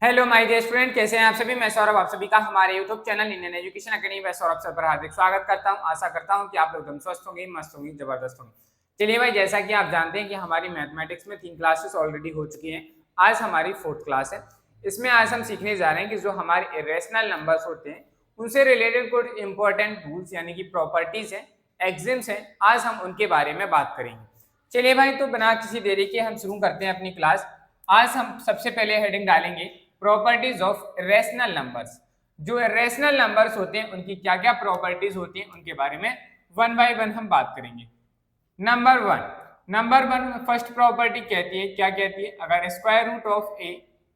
Hello my dear student, कैसे हैं आप सभी। मैं सौरभ आप सभी का हमारे YouTube channel Indian education academy में सौरभ सर पर हार्दिक स्वागत करता हूं। आशा करता हूं कि आप लोग एकदम स्वस्थ होंगे, मस्त होंगे, जबरदस्त होंगे। चलिए भाई, जैसा कि आप जानते हैं कि हमारी मैथमेटिक्स में 3 क्लासेस ऑलरेडी हो चुकी हैं। आज हमारी 4th क्लास है। इसमें आज हम सीखने जा रहे हैं कि जो हमारे इरेशनल नंबर्स होते हैं उनसे रिलेटेड कुछ इंपॉर्टेंट रूल्स यानी कि प्रॉपर्टीज हैं, एक्सिम्स हैं, आज हम उनके बारे में बात करेंगे। चलिए भाई, तो बिना किसी देरी के हम शुरू करते हैं अपनी क्लास। आज हम सबसे पहले हेडिंग डालेंगे प्रॉपर्टीज ऑफ रेशनल नंबर्स। जो रेशनल नंबर्स होते हैं उनकी क्या क्या प्रॉपर्टीज होती हैं उनके बारे में वन बाय वन हम बात करेंगे। नंबर वन फर्स्ट प्रॉपर्टी कहती है, क्या कहती है, अगर square root of A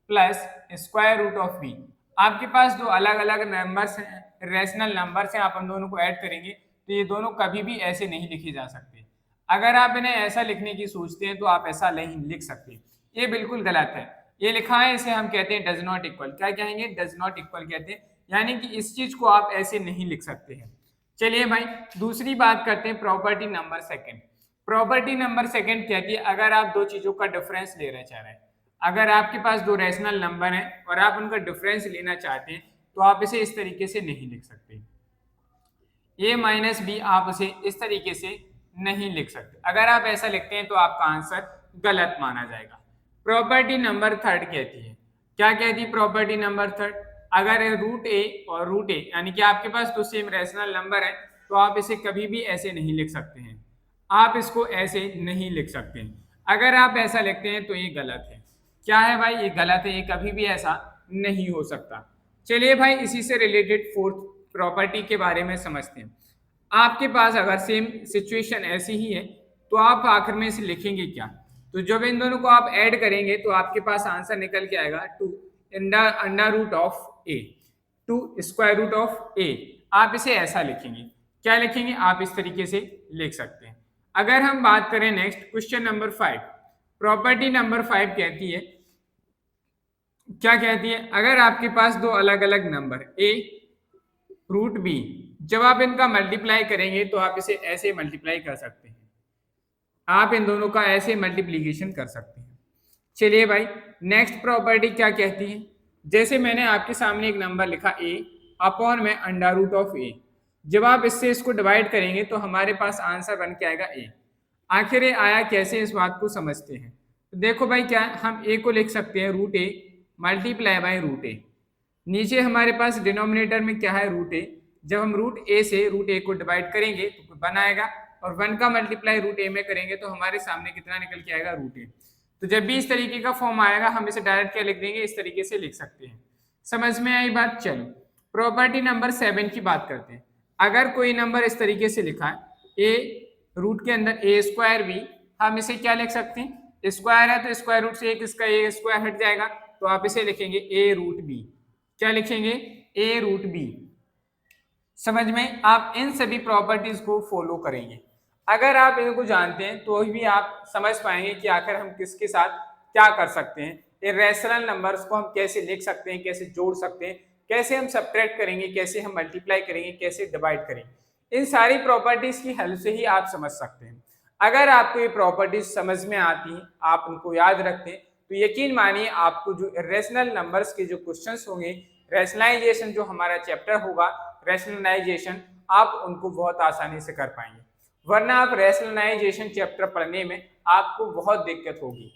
plus square root of B, आपके पास दो अलग अलग नंबर्स हैं, रेशनल नंबर्स हैं, आप उन दोनों को ऐड करेंगे तो ये दोनों कभी भी ऐसे नहीं लिखे जा सकते। अगर आप इन्हें ऐसा लिखने की सोचते हैं तो आप ऐसा नहीं लिख सकते, ये बिल्कुल गलत है। ये लिखा है, इसे हम कहते हैं डज नॉट इक्वल। क्या कहेंगे? डज नॉट इक्वल कहते हैं, यानी कि इस चीज को आप ऐसे नहीं लिख सकते हैं। चलिए भाई, दूसरी बात करते हैं property number second. Property number second कहती है, अगर आप दो चीजों का डिफरेंस लेना चाह रहे हैं, अगर आपके पास दो रैशनल नंबर हैं और आप उनका डिफरेंस लेना चाहते हैं तो आप इसे इस तरीके से नहीं लिख सकते। ए माइनस बी आप उसे इस तरीके से नहीं लिख सकते। अगर आप ऐसा लिखते हैं तो आपका आंसर गलत माना जाएगा। प्रॉपर्टी नंबर थर्ड कहती है, क्या कहती है प्रॉपर्टी नंबर थर्ड, अगर रूट ए और रूट ए यानी कि आपके पास दो सेम रैशनल नंबर है तो आप इसे कभी भी ऐसे नहीं लिख सकते हैं। आप इसको ऐसे नहीं लिख सकते हैं। अगर आप ऐसा लिखते हैं तो ये गलत है। क्या है भाई? ये गलत है, ये कभी भी ऐसा नहीं हो सकता। चलिए भाई, इसी से रिलेटेड फोर्थ प्रॉपर्टी के बारे में समझते हैं। आपके पास अगर सेम सिचुएशन ऐसी ही है तो आप आखिर में इसे लिखेंगे क्या? तो जब इन दोनों को आप ऐड करेंगे तो आपके पास आंसर निकल के आएगा two under root of A, two square root of A. आप इसे ऐसा लिखेंगे। क्या लिखेंगे? आप इस तरीके से लिख सकते हैं। अगर हम बात करें next question number 5, property number 5 कहती है, क्या कहती है, अगर आपके पास दो अलग अलग नंबर ए रूट बी, जब आप इनका मल्टीप्लाई करेंगे तो आप इसे ऐसे मल्टीप्लाई कर सकते हैं। आप इन दोनों का ऐसे मल्टीप्लीकेशन कर सकते हैं। चलिए भाई, नेक्स्ट प्रॉपर्टी क्या कहती है, जैसे मैंने आपके सामने एक नंबर लिखा ए अपॉन में अंडर रूट ऑफ ए, जब आप इससे इसको डिवाइड करेंगे तो हमारे पास आंसर बन के आएगा ए। आखिर ये आया कैसे, इस बात को समझते हैं। तो देखो भाई, क्या हम ए को लिख सकते हैं root A multiply by root A. नीचे हमारे पास डिनोमिनेटर में क्या है? Root A. जब हम रूट ए से रूट ए को डिवाइड करेंगे तो वन आएगा, और वन का मल्टीप्लाई रूट ए में करेंगे तो हमारे सामने कितना निकल के आएगा? रूट ए। तो जब भी इस तरीके का फॉर्म आएगा हम इसे डायरेक्ट क्या लिख देंगे? इस तरीके से लिख सकते हैं। समझ में आई बात? चलो, प्रॉपर्टी नंबर 7 की बात करते हैं। अगर कोई नंबर इस तरीके से लिखा है ए रूट के अंदर ए स्क्वायर बी, हम इसे क्या लिख सकते हैं? स्क्वायर है तो स्क्वायर रूट से एक इसका ए स्क्वायर हट जाएगा, तो आप इसे लिखेंगे ए रूट बी। क्या लिखेंगे? A root B. समझ में? आप इन सभी प्रॉपर्टीज को फॉलो करेंगे। अगर आप इनको जानते हैं तो भी आप समझ पाएंगे कि आखिर हम किसके साथ क्या कर सकते हैं। इरेशनल नंबर्स को हम कैसे लिख सकते हैं, कैसे जोड़ सकते हैं, कैसे हम सब्ट्रैक्ट करेंगे, कैसे हम मल्टीप्लाई करेंगे, कैसे डिवाइड करेंगे। इन सारी प्रॉपर्टीज की हेल्प से ही आप समझ सकते हैं। अगर आपको ये प्रॉपर्टीज समझ में आती हैं, आप उनको याद रखते हैं, तो यकीन मानिए आपको जो इरेशनल नंबर्स के जो क्वेश्चंस होंगे, रैशनलाइजेशन जो हमारा चैप्टर होगा, रैशनलाइजेशन, आप उनको बहुत आसानी से कर पाएंगे। वरना आप रैशनलाइजेशन चैप्टर पढ़ने में आपको बहुत दिक्कत होगी।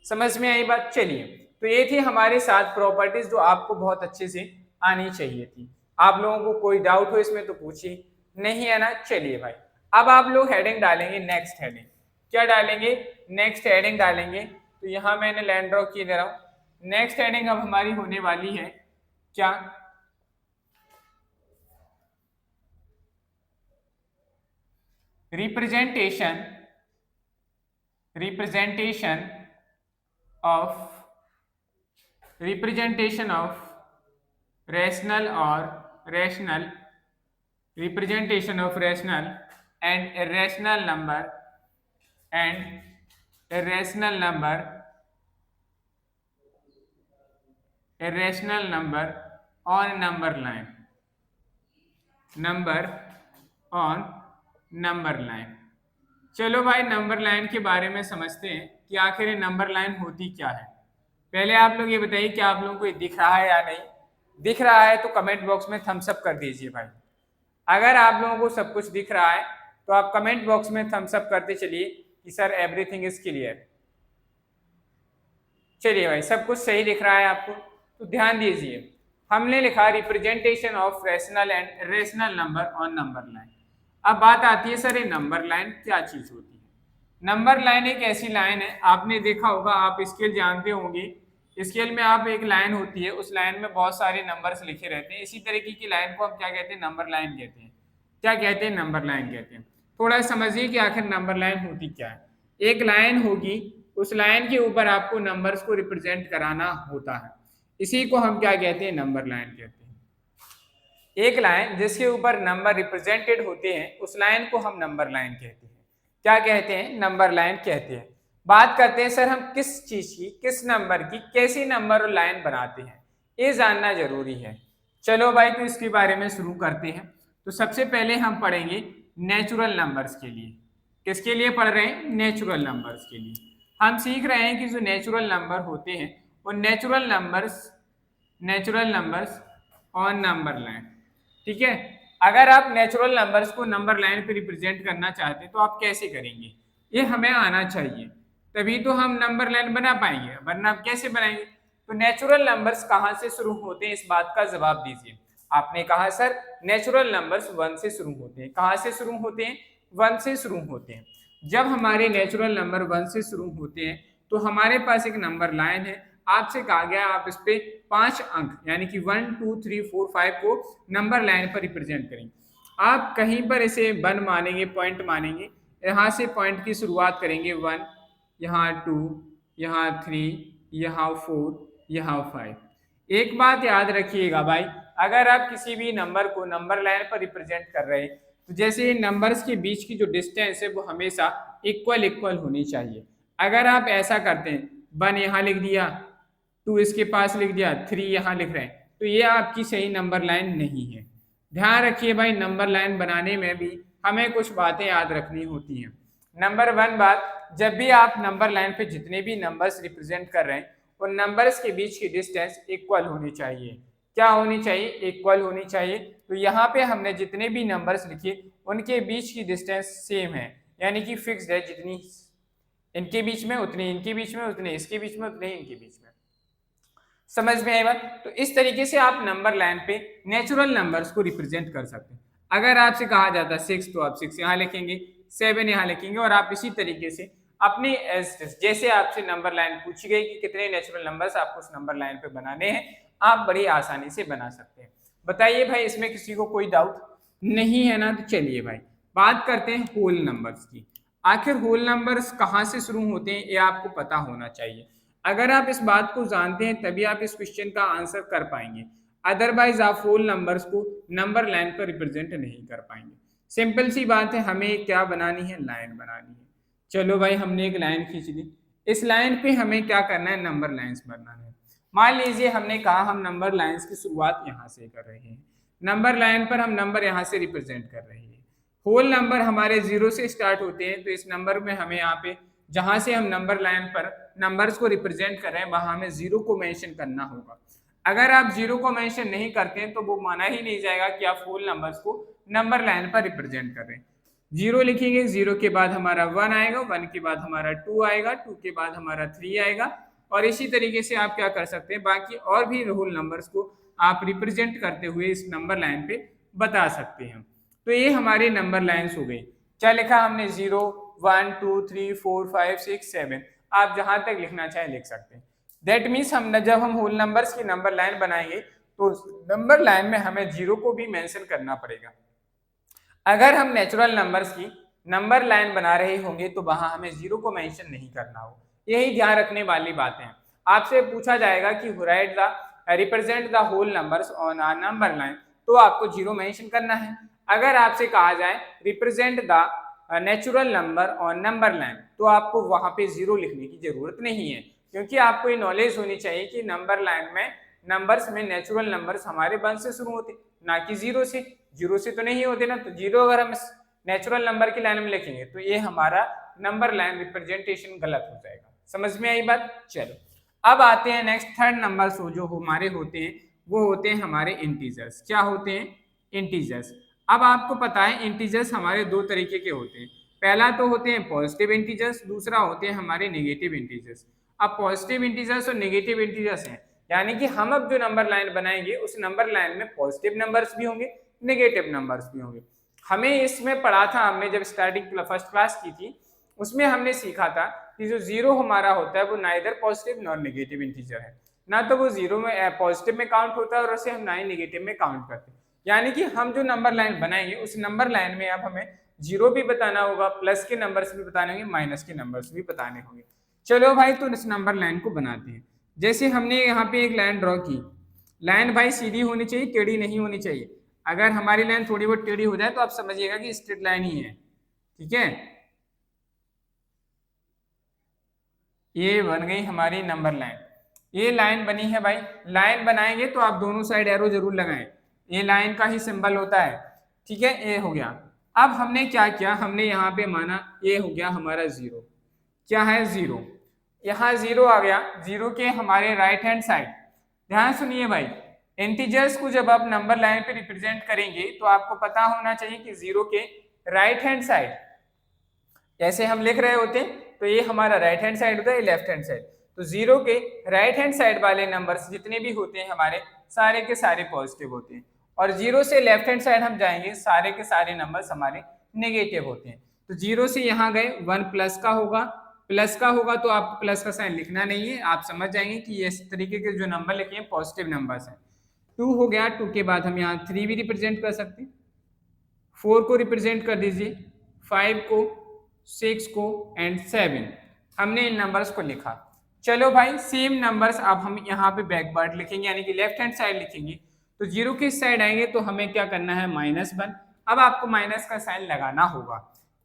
समझ में आई बात? चलिए, तो ये थी हमारे 7 प्रॉपर्टीज जो आपको बहुत अच्छे से आनी चाहिए थी। आप लोगों को कोई डाउट हो इसमें तो पूछिए, नहीं है ना? चलिए भाई, अब आप लोग हेडिंग डालेंगे, नेक्स्ट हेडिंग। क्या डालेंगे? नेक्स्ट हेडिंग डालेंगे। तो यहाँ मैंने लाइन ड्रॉ किए दे रहा हूँ। नेक्स्ट हेडिंग अब हमारी होने वाली है क्या? Representation of rational representation of rational and irrational number on number line. चलो भाई, नंबर लाइन के बारे में समझते हैं कि आखिर नंबर लाइन होती क्या है। पहले आप लोग ये बताइए कि आप लोगों को ये दिख रहा है या नहीं। दिख रहा है तो कमेंट बॉक्स में थम्स अप कर दीजिए भाई। अगर आप लोगों को सब कुछ दिख रहा है तो आप कमेंट बॉक्स में थम्स अप करते चलिए कि सर एवरीथिंग इज क्लियर। चलिए भाई, सब कुछ सही दिख रहा है आपको, तो ध्यान दीजिए। हमने लिखा representation of rational and rational number on number line. अब बात आती है सर ये नंबर लाइन क्या चीज होती है। नंबर लाइन एक ऐसी लाइन है, आपने देखा होगा, आप स्केल जानते होंगे। स्केल में आप एक लाइन होती है, उस लाइन में बहुत सारे नंबर्स लिखे रहते हैं। इसी तरीके की लाइन को हम क्या कहते हैं, नंबर लाइन कहते हैं। क्या कहते हैं, नंबर लाइन कहते हैं। थोड़ा समझिए कि आखिर नंबर लाइन होती क्या है। एक लाइन होगी, उस लाइन के ऊपर आपको नंबर्स को रिप्रेजेंट कराना होता है, इसी को हम क्या कहते हैं, नंबर लाइन कहते हैं। एक लाइन जिसके ऊपर नंबर रिप्रेजेंटेड होते हैं उस लाइन को हम नंबर लाइन कहते हैं। क्या कहते हैं, नंबर लाइन कहते हैं। बात करते हैं सर हम किस चीज की, किस नंबर की, कैसी नंबर लाइन बनाते हैं, ये जानना जरूरी है। चलो भाई, तो इसके बारे में शुरू करते हैं। तो सबसे पहले हम पढ़ेंगे नेचुरल नंबर्स के लिए। किसके लिए पढ़ रहे हैं, नेचुरल नंबर्स के लिए। हम सीख रहे हैं कि जो नेचुरल नंबर होते हैं वो natural numbers on number line. ठीक है, अगर आप नेचुरल नंबर्स को नंबर लाइन पे रिप्रेजेंट करना चाहते हैं तो आप कैसे करेंगे, ये हमें आना चाहिए, तभी तो हम नंबर लाइन बना पाएंगे, वरना आप कैसे बनाएंगे। तो नेचुरल नंबर्स कहाँ से शुरू होते हैं, इस बात का जवाब दीजिए। आपने कहा सर नेचुरल नंबर्स 1 से शुरू होते हैं। कहाँ से शुरू होते हैं, 1 से शुरू होते हैं। जब हमारे नेचुरल नंबर 1 से शुरू होते हैं तो हमारे पास एक नंबर लाइन है। आपसे कहा गया आप इस पे 5 अंक यानी कि 1 2 3 4 5 को नंबर लाइन पर रिप्रेजेंट करेंगे। आप कहीं पर इसे 1 मानेंगे, पॉइंट मानेंगे, यहाँ से पॉइंट की शुरुआत करेंगे 1, यहाँ 2, यहाँ 3, यहाँ 4, यहाँ 5। एक बात याद रखिएगा भाई, अगर आप किसी भी नंबर को नंबर लाइन पर रिप्रेजेंट कर रहे हैं तो जैसे नंबर्स के बीच की जो डिस्टेंस है वो हमेशा इक्वल होनी चाहिए। अगर आप ऐसा करते हैं 1 यहाँ लिख दिया, 2 इसके पास लिख दिया, 3 यहाँ लिख रहे हैं, तो ये आपकी सही नंबर लाइन नहीं है। ध्यान रखिए भाई, नंबर लाइन बनाने में भी हमें कुछ बातें याद रखनी होती हैं। नंबर 1 बात, जब भी आप नंबर लाइन पे जितने भी नंबर्स रिप्रेजेंट कर रहे हैं उन नंबर्स के बीच की डिस्टेंस इक्वल होनी चाहिए। क्या होनी चाहिए, इक्वल होनी चाहिए। तो यहाँ पे हमने जितने भी नंबर्स लिखे उनके बीच की डिस्टेंस सेम है, यानी कि फिक्स्ड है। जितनी इनके बीच में उतने इनके बीच में, उतने इसके बीच में, उतने इनके बीच में। समझ में आई बात। तो इस तरीके से आप नंबर लाइन पे नेचुरल नंबर्स को रिप्रेजेंट कर सकते हैं। अगर आपसे कहा जाता है 6 तो आप 6 यहाँ लिखेंगे, 7 यहाँ लिखेंगे, और आप इसी तरीके से अपनी जैसे आपसे नंबर लाइन पूछी गई कि कितने नेचुरल नंबर्स आपको उस नंबर लाइन पे बनाने हैं, आप बड़ी आसानी से बना सकते हैं। बताइए भाई, इसमें किसी को कोई डाउट नहीं है ना। तो चलिए भाई बात करते हैं होल नंबर्स की। आखिर होल नंबर्स कहाँ से शुरू होते हैं ये आपको पता होना चाहिए। अगर आप इस बात को जानते हैं तभी आप इस क्वेश्चन का आंसर कर पाएंगे, अदरवाइज आप होल नंबर्स को नंबर लाइन पर रिप्रेजेंट नहीं कर पाएंगे। सिंपल सी बात है, हमें क्या बनानी है, लाइन बनानी है। चलो भाई, हमने एक लाइन खींच ली, इस लाइन पे हमें क्या करना है, नंबर लाइंस बनाना है। मान लीजिए हमने कहा हम नंबर लाइंस की शुरुआत यहाँ से कर रहे हैं, नंबर लाइन पर हम नंबर यहाँ से रिप्रेजेंट कर रहे हैं। होल नंबर हमारे 0 से स्टार्ट होते हैं, तो इस नंबर में हमें यहाँ पे जहां से हम नंबर लाइन पर नंबर्स को रिप्रेजेंट कर रहे हैं वहां हमें 0 को मेंशन करना होगा। अगर आप 0 को मेंशन नहीं करते हैं तो वो माना ही नहीं जाएगा कि आप होल नंबर्स को नंबर लाइन पर रिप्रेजेंट कर रहे हैं। 0 लिखेंगे, 0 के बाद हमारा 1 आएगा, 1 के बाद हमारा 2 आएगा, 2 के बाद हमारा 3 आएगा, और इसी तरीके से आप क्या कर सकते हैं, बाकी और भी होल नंबर्स को आप रिप्रेजेंट करते हुए इस नंबर लाइन पे बता सकते हैं। तो ये हमारी नंबर लाइन्स हो गई। क्या लिखा हमने, 0 1 2 3 4 5 6 7, आप जहां तक लिखना चाहे लिख सकते हैं। दैट मीन्स जब हम होल नंबर्स की नंबर लाइन बनाएंगे तो नंबर लाइन में हमें 0 को भी मेंशन करना पड़ेगा। अगर हम नेचुरल नंबर्स की नंबर लाइन बना रहे होंगे तो वहां हमें 0 को मेंशन नहीं करना हो। यही ध्यान रखने वाली बातें हैं। आपसे पूछा जाएगा कि write the represent the whole numbers on a number line, तो आपको 0 मेंशन करना है। अगर आपसे कहा जाए represent the natural number on number line, तो आपको वहां पे 0 लिखने की जरूरत नहीं है, क्योंकि आपको ये नॉलेज होनी चाहिए कि नंबर लाइन में नंबर्स में नेचुरल नंबर्स हमारे 1 से शुरू होते, ना कि 0 से। 0 से तो नहीं होते ना, तो 0 अगर हम नेचुरल नंबर की लाइन में लिखेंगे तो ये हमारा नंबर लाइन रिप्रेजेंटेशन गलत हो जाएगा। समझ में आई बात। चलो अब आते हैं नेक्स्ट थर्ड नंबर जो हमारे होते हैं वो होते हैं हमारे इंटीजर्स। क्या होते हैं? इंटीजर्स। अब आपको पता है इंटीजर्स हमारे दो तरीके के होते हैं। पहला तो होते हैं पॉजिटिव इंटीजर्स, दूसरा होते हैं हमारे नेगेटिव इंटीजर्स। अब पॉजिटिव इंटीजर्स और नेगेटिव इंटीजर्स हैं, यानी कि हम अब जो नंबर लाइन बनाएंगे उस नंबर लाइन में पॉजिटिव नंबर्स भी होंगे, नेगेटिव नंबर्स भी होंगे। हमें इसमें पढ़ा था, हमने जब स्टार्टिंग फर्स्ट क्लास की थी उसमें हमने सीखा था कि जो जीरो हमारा होता है वो ना इधर पॉजिटिव नॉर नेगेटिव इंटीजर है, ना तो वो जीरो में पॉजिटिव में काउंट होता है और उसे हम ना ही नेगेटिव में काउंट करते हैं। यानी कि हम जो नंबर लाइन बनाएंगे उस नंबर लाइन में अब हमें जीरो भी बताना होगा, प्लस के नंबर्स भी बताने होंगे, माइनस के नंबर्स भी बताने होंगे। चलो भाई तो इस नंबर लाइन को बनाते हैं। जैसे हमने यहाँ पे एक लाइन ड्रॉ की, लाइन भाई सीधी होनी चाहिए, टेढ़ी नहीं होनी चाहिए। अगर हमारी लाइन थोड़ी बहुत टेढ़ी हो जाए तो आप समझिएगा कि स्ट्रेट लाइन ही है, ठीक है। ये बन गई हमारी नंबर लाइन। ये लाइन बनी है भाई, लाइन बनाएंगे तो आप दोनों साइड एरो जरूर लगाएं, ये लाइन का ही सिंबल होता है, ठीक है। ये हो गया। अब हमने क्या किया, हमने यहाँ पे माना ये हो गया हमारा जीरो। क्या है? जीरो। यहाँ जीरो आ गया, जीरो के हमारे राइट हैंड साइड, ध्यान सुनिए भाई, इंटीजर्स को जब आप नंबर लाइन पे रिप्रेजेंट करेंगे तो आपको पता होना चाहिए कि जीरो के राइट हैंड साइड ऐसे हम लिख रहे होते तो ये हमारा राइट हैंड साइड होता है, ये लेफ्ट हैंड साइड। तो जीरो के राइट हैंड साइड वाले नंबर्स जितने भी होते हैं हमारे सारे के सारे पॉजिटिव होते हैं, और जीरो से लेफ्ट हैंड साइड हम जाएंगे सारे के सारे नंबर्स हमारे नेगेटिव होते हैं। तो जीरो से यहाँ गए, वन प्लस का होगा, प्लस का होगा तो आपको प्लस का साइन लिखना नहीं है, आप समझ जाएंगे कि इस तरीके के जो नंबर लिखे हैं पॉजिटिव नंबर्स हैं। टू हो गया, टू के बाद हम यहाँ थ्री भी रिप्रेजेंट कर सकते हैं, फोर को रिप्रेजेंट कर दीजिए, फाइव को, सिक्स को एंड सेवन। हमने इन नंबर्स को लिखा। चलो भाई सेम नंबर्स अब हम यहाँ पे बैकवर्ड लिखेंगे, यानी कि लेफ्ट हैंड साइड लिखेंगे। तो जीरो के साइड आएंगे तो हमें क्या करना है, -1। अब आपको माइनस का साइन लगाना होगा।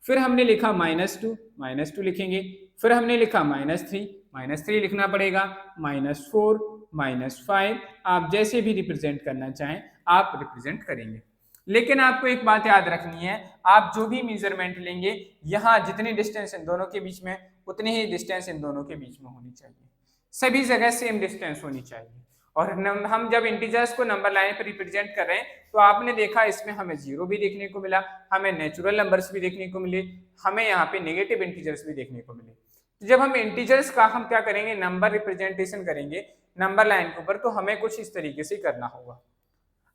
फिर हमने लिखा -2 लिखेंगे। फिर हमने लिखा -3 लिखना पड़ेगा, -4, -5, आप जैसे भी रिप्रेजेंट करना चाहें आप रिप्रेजेंट करेंगे। लेकिन आपको एक बात याद रखनी है, आप जो भी मेजरमेंट लेंगे यहाँ जितनी डिस्टेंस इन दोनों के बीच में उतनी ही डिस्टेंस इन दोनों के बीच में होनी चाहिए, सभी जगह सेम डिस्टेंस होनी चाहिए। और हम जब इंटीजर्स को नंबर लाइन पर रिप्रेजेंट कर रहे हैं तो आपने देखा इसमें हमें जीरो भी देखने को मिला, हमें नेचुरल नंबर्स भी देखने को मिले, हमें यहाँ पे नेगेटिव इंटीजर्स भी देखने को मिले। तो जब हम इंटीजर्स का हम क्या करेंगे, नंबर रिप्रेजेंटेशन करेंगे नंबर लाइन के ऊपर, तो हमें कुछ इस तरीके से करना होगा।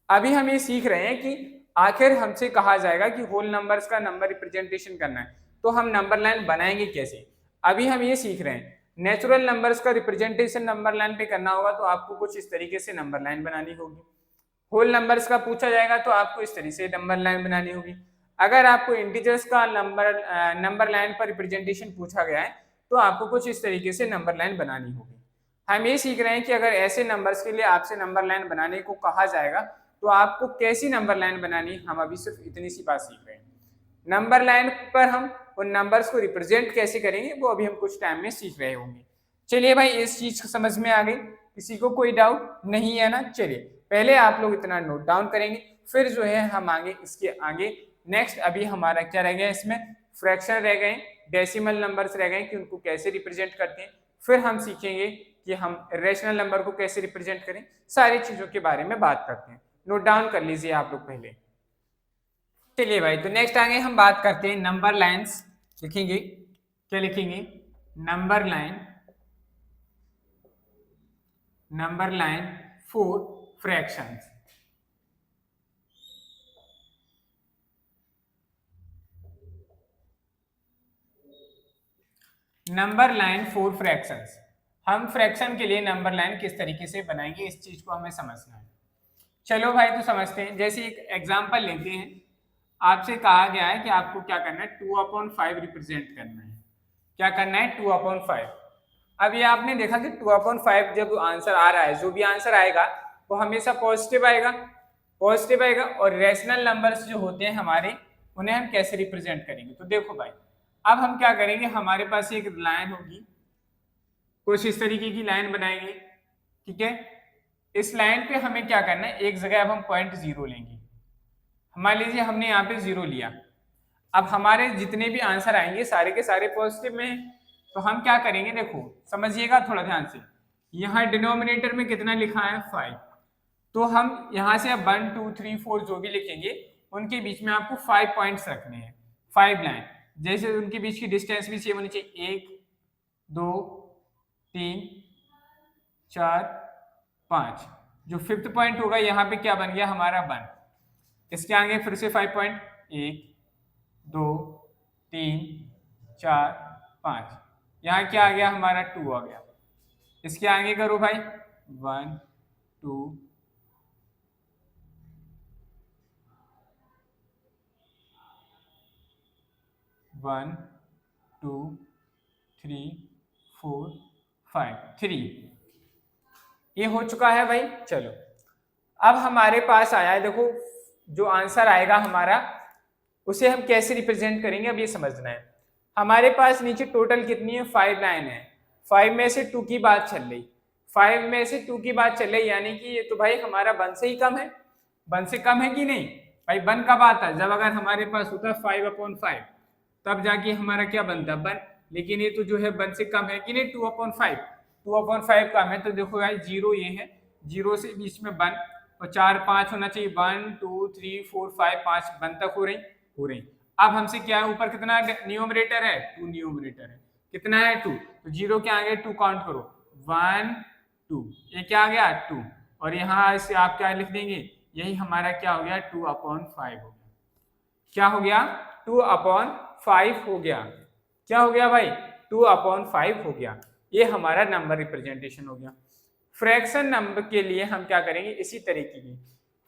अभी हम ये सीख रहे हैं कि आखिर हमसे कहा जाएगा कि होल नंबर्स का नंबर रिप्रेजेंटेशन करना है तो हम नंबर लाइन बनाएंगे कैसे। अभी हम ये सीख रहे हैं नेचुरल नंबर्स का रिप्रेजेंटेशन नंबर लाइन पे करना होगा तो आपको कुछ इस तरीके से नंबर लाइन बनानी होगी। होल नंबर्स का पूछा जाएगा तो आपको इस तरीके से नंबर लाइन बनानी होगी। अगर आपको इंटीजर्स का नंबर लाइन पर रिप्रेजेंटेशन पूछा गया है तो आपको कुछ इस तरीके से नंबर लाइन बनानी होगी। हम ये सीख रहे हैं कि अगर ऐसे नंबर्स के लिए आपसे नंबर लाइन बनाने को कहा जाएगा तो आपको कैसी नंबर लाइन बनानी है, हम अभी सिर्फ इतनी सी बात सीख रहे हैं। नंबर लाइन पर हम उन नंबर्स को रिप्रेजेंट कैसे करेंगे वो अभी हम कुछ टाइम में सीख रहे होंगे। चलिए भाई इस चीज को समझ में आ गई, किसी को कोई डाउट नहीं है ना। चलिए पहले आप लोग इतना नोट डाउन करेंगे, फिर जो है हम आगे इसके आगे नेक्स्ट अभी हमारा क्या रह गया, इसमें फ्रैक्शन रह गए, डेसिमल नंबर्स रह गए कि उनको कैसे रिप्रेजेंट करते हैं। फिर हम सीखेंगे कि हम रेशनल नंबर को कैसे रिप्रेजेंट करें, सारी चीजों के बारे में बात करते हैं। नोट डाउन कर लीजिए आप लोग पहले। चलिए भाई तो नेक्स्ट आगे हम बात करते हैं नंबर लाइंस। लिखेंगे क्या, लिखेंगे number line for fractions. Number line for fractions, हम फ्रैक्शन के लिए नंबर लाइन किस तरीके से बनाएंगे इस चीज को हमें समझना है। चलो भाई तो समझते हैं। जैसे एक एग्जांपल लेते हैं, आपसे कहा गया है कि आपको क्या करना है, 2/5 रिप्रेजेंट करना है। क्या करना है, 2/5। अब ये आपने देखा कि 2/5 जब आंसर आ रहा है, जो भी आंसर आएगा वो हमेशा पॉजिटिव आएगा, और रेशनल नंबर्स जो होते हैं हमारे उन्हें हम कैसे रिप्रेजेंट करेंगे। तो देखो भाई अब हम क्या करेंगे, हमारे पास एक लाइन होगी, कुछ इस तरीके की लाइन बनाएंगे, ठीक है। इस लाइन पे हमें क्या करना है, एक जगह अब हम पॉइंट 0 लेंगे। मान लीजिए हमने यहाँ पे 0 लिया, अब हमारे जितने भी आंसर आएंगे सारे के सारे पॉजिटिव में हैं। तो हम क्या करेंगे, देखो समझिएगा थोड़ा ध्यान से, यहाँ डिनोमिनेटर में कितना लिखा है 5, तो हम यहाँ से अब 1 2 3 4 जो भी लिखेंगे उनके बीच में आपको 5 पॉइंट्स रखने हैं, 5 लाइन, जैसे उनके बीच की डिस्टेंस भी सेम होनी चाहिए, 1 2 3 4 5। जो फिफ्थ पॉइंट होगा यहाँ पे क्या बन गया हमारा 1, इसके आगे फिर से 5 पॉइंट, 1 2 3 4 5, यहाँ क्या आ गया हमारा 2 आ गया। इसके आगे करो भाई 1 2 1 2 3 4 5 3, ये हो चुका है भाई। चलो अब हमारे पास आया है, देखो जो आंसर आएगा हमारा उसे हम कैसे रिप्रेजेंट करेंगे, अब ये समझना है। हमारे पास नीचे टोटल कितनी है 5 लाइन है, 5 में से 2 की बात चल रही, 5 में से 2 की बात चल रही, यानी कि ये तो भाई हमारा 1 से ही कम है, 1 से कम है कि नहीं भाई। 1 कब आता है, जब अगर हमारे पास होता है 5/5, तब जाके हमारा क्या बनता है 1, लेकिन ये तो जो है 1 से कम है कि नहीं, 2/5, 2/5 कम है, तो देखो भाई 0 ये है, 0 से बीच में 1 और 4 5 होना चाहिए, 1 2 3 4 5 5 1 तक हो रही। अब हमसे क्या है, ऊपर कितना न्यूमरेटर है 2, न्यूमरेटर है कितना है 2, तो 0 के आगे 2 काउंट करो, 1 2, ये क्या आ गया 2, और यहाँ से आप क्या लिख देंगे, यही हमारा क्या हो गया 2/5 हो गया। क्या हो गया 2/5 हो गया। क्या हो गया भाई 2/5 हो गया। ये हमारा नंबर रिप्रेजेंटेशन हो गया। फ्रैक्शन नंबर के लिए हम क्या करेंगे, इसी तरीके की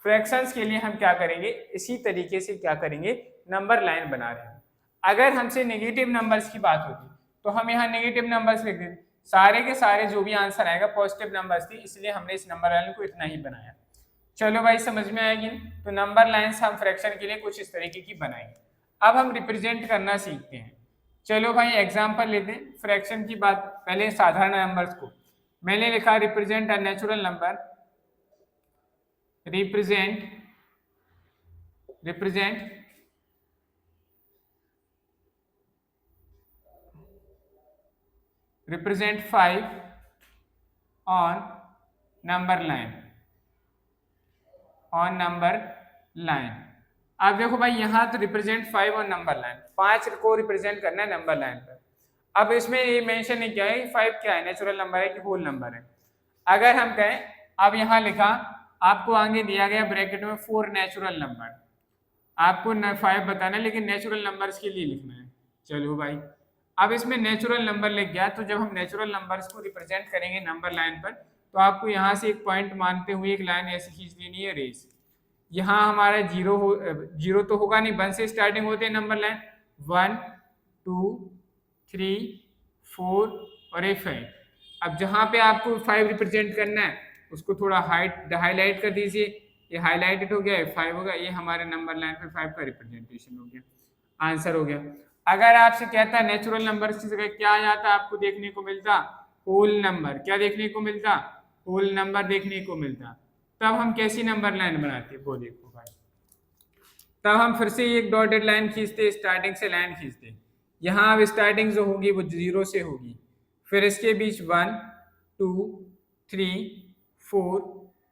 फ्रैक्शंस के लिए हम क्या करेंगे, इसी तरीके से क्या करेंगे, नंबर लाइन बना रहे हैं। अगर हमसे नेगेटिव नंबर्स की बात होती तो हम यहाँ नेगेटिव नंबर्स लिख देते, सारे के सारे जो भी आंसर आएगा पॉजिटिव नंबर्स थी, इसलिए हमने इस नंबर लाइन को इतना ही बनाया। चलो भाई समझ में आएगी। तो नंबर लाइन्स हम फ्रैक्शन के लिए कुछ इस तरीके की बनाएंगे। अब हम रिप्रेजेंट करना सीखते हैं। चलो भाई एग्जांपल लेते हैं फ्रैक्शन की बात, पहले साधारण नंबर्स को मैंने लिखा represent a natural number, represent 5 on number line। अब देखो भाई यहाँ तो रिप्रेजेंट 5 ऑन नंबर लाइन, 5 को रिप्रेजेंट करना है नंबर लाइन पर। अब इसमें ये मेंशन नहीं किया है कि 5 क्या है, नेचुरल नंबर है कि होल नंबर है। अगर हम कहें, अब यहाँ लिखा आपको आगे दिया गया ब्रैकेट में 4 नेचुरल नंबर, आपको 5 बताना है लेकिन नेचुरल नंबर्स के लिए लिखना है। चलो भाई अब इसमें नेचुरल नंबर लिख गया, तो जब हम नेचुरल नंबर्स को रिप्रेजेंट करेंगे नंबर लाइन पर, तो आपको यहाँ से एक पॉइंट मानते हुए एक लाइन ऐसी खींच देनी है रेस। यहाँ हमारा 0 तो होगा नहीं, 1 से स्टार्टिंग होते हैं नंबर लाइन, 1 2 3 4 और ये 5। अब जहाँ पे आपको 5 रिप्रेजेंट करना है उसको थोड़ा हाईलाइट कर दीजिए, ये हाईलाइटेड हो गया, ये 5 होगा, ये हमारे नंबर लाइन पे 5 का रिप्रेजेंटेशन हो गया, आंसर हो गया। अगर आपसे कहता है नेचुरल नंबर की जगह क्या आ जाता, आपको देखने को मिलता होल नंबर, क्या देखने को मिलता, होल नंबर देखने को मिलता, तब हम कैसी नंबर लाइन बनाते, वो देखो भाई। तब हम फिर से एक डॉटेड लाइन खींचते, स्टार्टिंग से लाइन खींचते, यहाँ अब स्टार्टिंग जो होगी वो 0 से होगी, फिर इसके बीच 1 2 3 4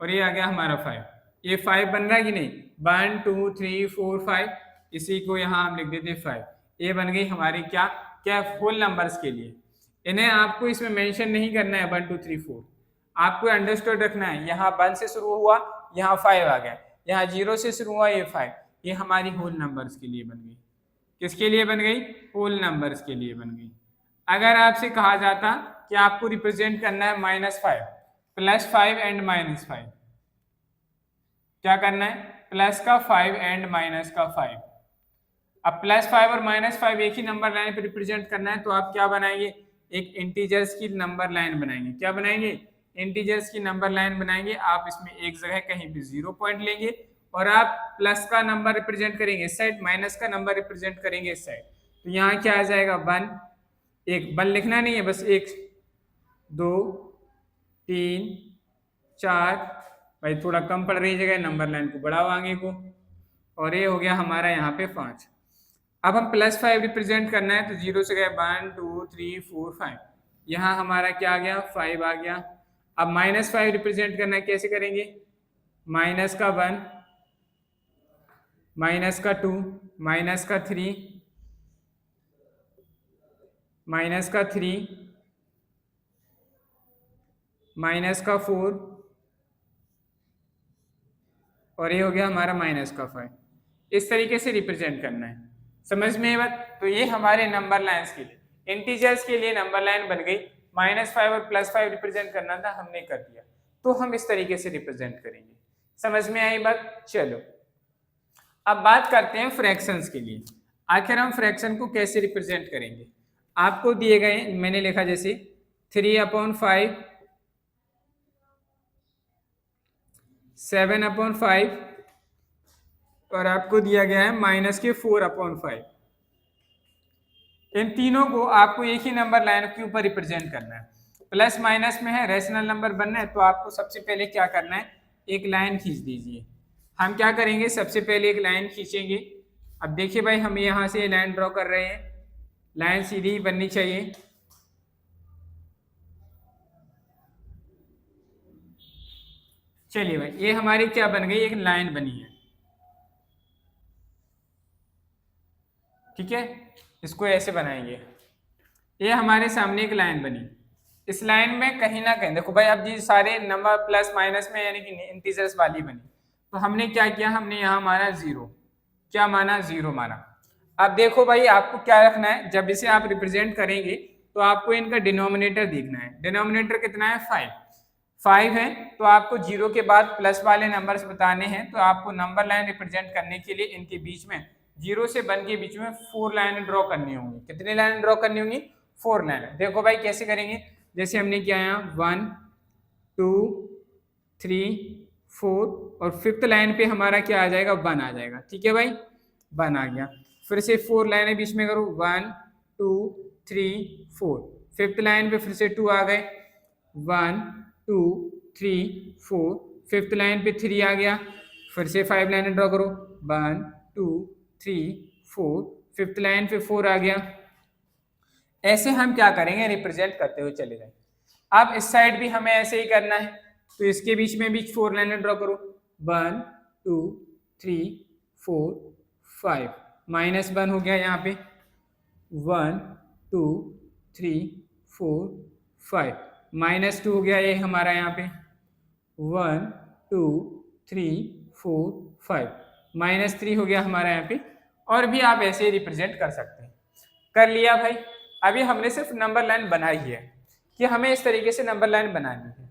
और ये आ गया हमारा 5, ये 5 बन रहा है कि नहीं, 1 2 3 4 5, इसी को यहाँ हम लिख देते 5, ये बन गई हमारी क्या क्या होल नंबर्स के लिए। इन्हें आपको इसमें मेंशन नहीं करना है 1 2 3 4, आपको अंडरस्टूड रखना है, यहाँ 1 से शुरू हुआ, यहाँ 5 आ गया, यहाँ 0 से शुरू हुआ, ये 5, ये हमारी होल नंबर्स के लिए बन गई। किसके लिए बन गई, होल नंबर्स के लिए बन गई। अगर आपसे कहा जाता कि आपको रिप्रेजेंट करना है -5, +5 एंड -5, क्या करना है, प्लस का 5 एंड माइनस का 5। अब +5 और -5 एक ही नंबर लाइन पे रिप्रेजेंट करना है, तो आप क्या बनाएंगे, एक इंटीजर्स की नंबर लाइन बनाएंगे। क्या बनाएंगे, इंटीजर्स की नंबर लाइन बनाएंगे। आप इसमें एक जगह कहीं भी 0 पॉइंट लेंगे और आप प्लस का नंबर रिप्रेजेंट करेंगे इस साइड, माइनस का नंबर रिप्रेजेंट करेंगे इस साइड। तो यहाँ क्या आ जाएगा 1, एक 1 लिखना नहीं है, बस 1 2 3 4, भाई थोड़ा कम पड़ रही जगह, नंबर लाइन को बढ़ाओ आगे को, और ये हो गया हमारा यहाँ पे 5। अब हम +5 रिप्रेजेंट करना है, तो 0 से गए 1 2 3 4 5, यहाँ हमारा क्या आ गया 5 आ गया। अब -5 रिप्रेजेंट करना है, कैसे करेंगे? माइनस का 1, माइनस का 2, माइनस का 3, माइनस का 3, माइनस का 4 और ये हो गया हमारा माइनस का 5। इस तरीके से रिप्रेजेंट करना है। समझ में ये बात? तो ये हमारे नंबर लाइन्स के लिए, इंटीजर्स के लिए नंबर लाइन बन गई। -5 और +5 रिप्रेजेंट करना था, हमने कर दिया। तो हम इस तरीके से रिप्रेजेंट करेंगे। समझ में आई बात? चलो अब बात करते हैं फ्रैक्शंस के लिए। आखिर हम फ्रैक्शन को कैसे रिप्रेजेंट करेंगे? आपको दिए गए, मैंने लिखा जैसे 3/5, 7/5 और आपको दिया गया है -4/5। इन तीनों को आपको एक ही नंबर लाइन के ऊपर रिप्रेजेंट करना है। प्लस माइनस में है, रेशनल नंबर बनना है, तो आपको सबसे पहले क्या करना है? एक लाइन खींच दीजिए। हम क्या करेंगे? सबसे पहले एक लाइन खींचेंगे। अब देखिए भाई, हम यहाँ से लाइन ड्रॉ कर रहे हैं, लाइन सीधी ही बननी चाहिए। चलिए भाई, ये हमारी क्या बन गई? एक लाइन बनी है, ठीक है। इसको ऐसे बनाएंगे, ये हमारे सामने एक लाइन बनी। इस लाइन में कहीं ना कहीं देखो भाई, अब जी सारे नंबर प्लस माइनस में यानी कि इंटीजर्स वाली बनी। तो हमने क्या किया? हमने यहाँ माना 0। क्या माना? 0 माना। अब देखो भाई, आपको क्या रखना है? जब इसे आप रिप्रेजेंट करेंगे तो आपको इनका डिनोमिनेटर देखना है। डिनोमिनेटर कितना है? 5 है। तो आपको 0 के बाद प्लस वाले नंबर्स बताने हैं। तो आपको नंबर लाइन रिप्रेजेंट करने के लिए इनके बीच में 0 से 1 के बीच में 4 लाइन ड्रॉ करनी होंगी। कितनी लाइन ड्रॉ करनी होंगी? 4 लाइन। देखो भाई कैसे करेंगे? जैसे हमने किया यहाँ 1 2 3 4 और 5th लाइन पे हमारा क्या आ जाएगा? 1 आ जाएगा। ठीक है भाई, 1 आ गया। फिर से 4 लाइनें बीच में करो, 1 2 3 4। 5th लाइन पे फिर से 2 आ गए, 1 2 3 4। 5th लाइन पे 3 आ गया। फिर से 5 लाइनें ड्रॉ करो, 1 2 3 4। 5th लाइन पे 4 आ गया। ऐसे हम क्या करेंगे? रिप्रेजेंट करते हुए चले जाएंगे। अब इस साइड भी हमें ऐसे ही करना है, तो इसके बीच में भी 4 लाइनें ड्रॉ करो, 1 2 3 4 5। -1 हो गया यहाँ पे, 1 2 3 4 5। -2 हो गया ये हमारा यहाँ पे, 1 2 3 4 5। -3 हो गया हमारा यहाँ पे। और भी आप ऐसे ही रिप्रेजेंट कर सकते हैं। कर लिया भाई। अभी हमने सिर्फ नंबर लाइन बनाई है कि हमें इस तरीके से नंबर लाइन बनानी है।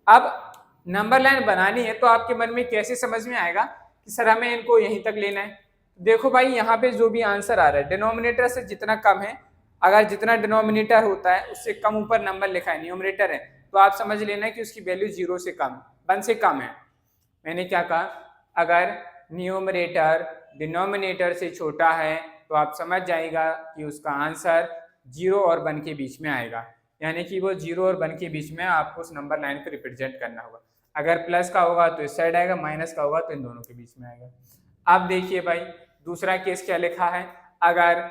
अब नंबर लाइन बनानी है तो आपके मन में कैसे समझ में आएगा कि सर हमें इनको यहीं तक लेना है? देखो भाई, यहाँ पे जो भी आंसर आ रहा है डिनोमिनेटर से जितना कम है, अगर जितना डिनोमिनेटर होता है उससे कम ऊपर नंबर लिखा है, न्यूमरेटर है, तो आप समझ लेना कि उसकी वैल्यू 0 से कम 1 से कम है। मैंने क्या कहा? अगर न्यूमरेटर डिनोमिनेटर से छोटा है तो आप समझ जाएगा कि उसका आंसर 0 और 1 के बीच में आएगा, यानी कि वो 0 और 1 के बीच में आपको उस नंबर लाइन को रिप्रेजेंट करना होगा। अगर प्लस का होगा तो इस साइड आएगा, माइनस का होगा तो इन दोनों के बीच में आएगा। अब देखिए भाई, दूसरा केस क्या लिखा है? अगर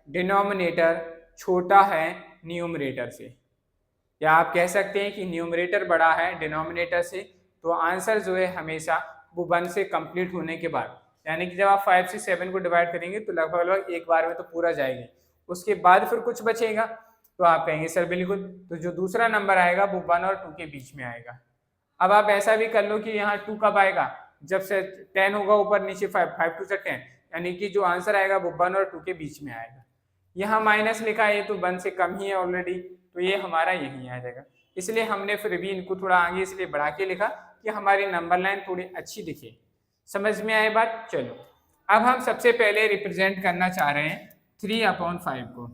डिनोमिनेटर छोटा है न्यूमरेटर से, या आप कह सकते हैं कि न्यूमरेटर बड़ा है डिनोमिनेटर से, तो आंसर जो है हमेशा वो 1 से कंप्लीट होने के बाद, यानी कि जब आप 5 से 7 को डिवाइड करेंगे तो लगभग एक बार में तो पूरा जाएगी, उसके बाद फिर कुछ बचेगा तो आप कहेंगे सर बिल्कुल, तो जो दूसरा नंबर आएगा वो 1 और 2 के बीच में आएगा। अब आप ऐसा भी कर लो कि यहाँ 2 कब आएगा? जब से 10 होगा ऊपर नीचे 5 2 से 10, यानी कि जो आंसर आएगा वो 1 और 2 के बीच में आएगा। यहाँ माइनस लिखा है तो 1 से कम ही है ऑलरेडी, तो ये हमारा यहीं आ जाएगा। इसलिए हमने फिर भी इनको थोड़ा आगे इसलिए बढ़ा के लिखा कि हमारी नंबर लाइन थोड़ी अच्छी दिखे। समझ में आए बात? चलो अब हम सबसे पहले रिप्रेजेंट करना चाह रहे हैं 3/5 को।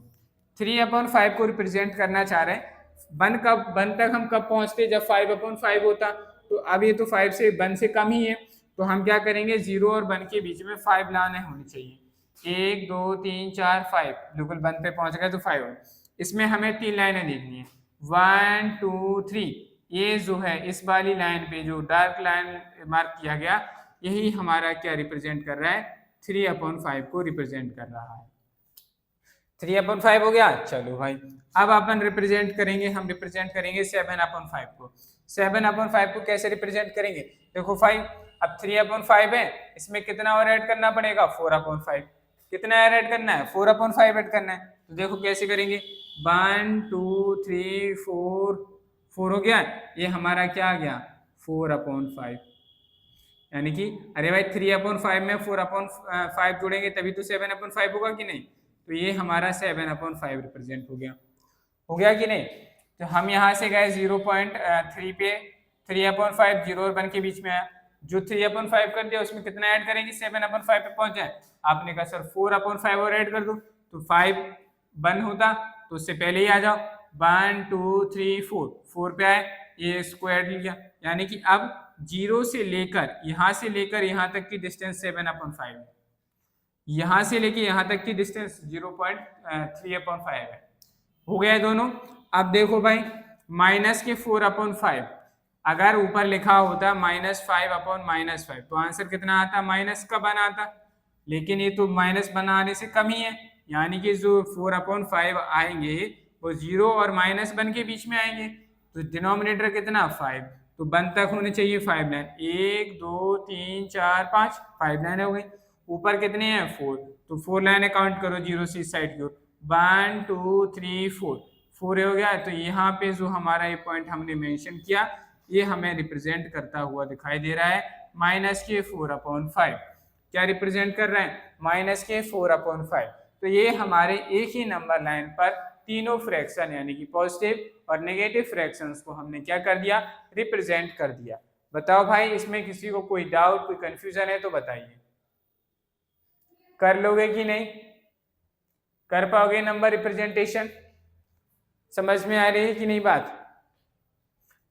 3/5 को रिप्रेजेंट करना चाह रहे हैं। 1 तक हम कब पहुंचते? जब 5/5 होता। तो अब ये तो 5 से 1 से कम ही है, तो हम क्या करेंगे? 0 और 1 के बीच में 5 लाने होनी चाहिए। 1 2 3 4 5, बिल्कुल 1 पे पहुंच गए तो 5 हो। इसमें हमें 3 लाइनें देखनी है, 1 2 3। ये जो है इस वाली लाइन पे जो डार्क लाइन मार्क किया गया, यही हमारा क्या रिप्रेजेंट कर रहा है? 3/5 को रिप्रेजेंट कर रहा है। 3/5 हो गया। चलो भाई, अब अपन रिप्रेजेंट करेंगे, हम रिप्रेजेंट करेंगे 7/5 को। 7/5 को कैसे रिप्रेजेंट करेंगे? देखो 5, अब 3/5 है, इसमें कितना और ऐड करना पड़ेगा? 4/5। कितना ऐड करना है? 4/5 ऐड करना है। तो देखो कैसे करेंगे, 1 2 3 4, 4 हो गया, ये हमारा क्या आ गया? 4/5। यानी कि अरे भाई 3/5 में 4/5 जोड़ेंगे तभी तो 7/5 होगा कि नहीं? तो ये हमारा 7/5 रिप्रेजेंट हो गया कि नहीं? तो हम यहाँ से गए 0.3 पे, 3/5 0 और 1 के बीच में आया, जो 3/5 कर दिया उसमें कितना ऐड करेंगे? 7/5 पे पहुंच जाए। आपने कहा सर 4/5 और ऐड कर दो, तो 5 1 होता, तो उससे पहले ही आ जाओ। 1 2 3 4, 4 पे आए, ये इसको ऐड लिया, यानी कि अब 0 से लेकर यहाँ तक की डिस्टेंस 7/5 है, यहाँ से लेके यहाँ तक की डिस्टेंस 0.3/5 है। हो गया है दोनों। अब देखो भाई, माइनस के 4/5, अगर ऊपर लिखा होता -5/-5 तो आंसर कितना आता? माइनस का बना आता, लेकिन ये तो माइनस बनाने से कम ही है, यानी कि जो 4/5 आएंगे वो 0 और -1 के बीच में आएंगे, तो डिनोमिनेटर कितना? 5, तो 1 तक होने चाहिए 5 लाइन, 1 2 3 4 5, 5 लाइन हो गई। ऊपर कितने हैं? 4, तो 4 लाइनें काउंट करो 0 से इस साइड की ओर, 1 2 3 4, 4 हो गया। तो यहाँ पे जो हमारा ये पॉइंट हमने मेंशन किया, ये हमें रिप्रेजेंट करता हुआ दिखाई दे रहा है -4/5। क्या रिप्रेजेंट कर रहे हैं? -4/5। तो ये हमारे एक ही नंबर लाइन पर तीनों फ्रैक्शन यानी कि पॉजिटिव और नेगेटिव फ्रैक्शंस को हमने क्या कर दिया? रिप्रेजेंट कर दिया। बताओ भाई, इसमें किसी को कोई डाउट, कोई कंफ्यूजन है तो बताइए। कर लोगे कि नहीं? कर पाओगे नंबर रिप्रेजेंटेशन? समझ में आ रही है कि नहीं बात?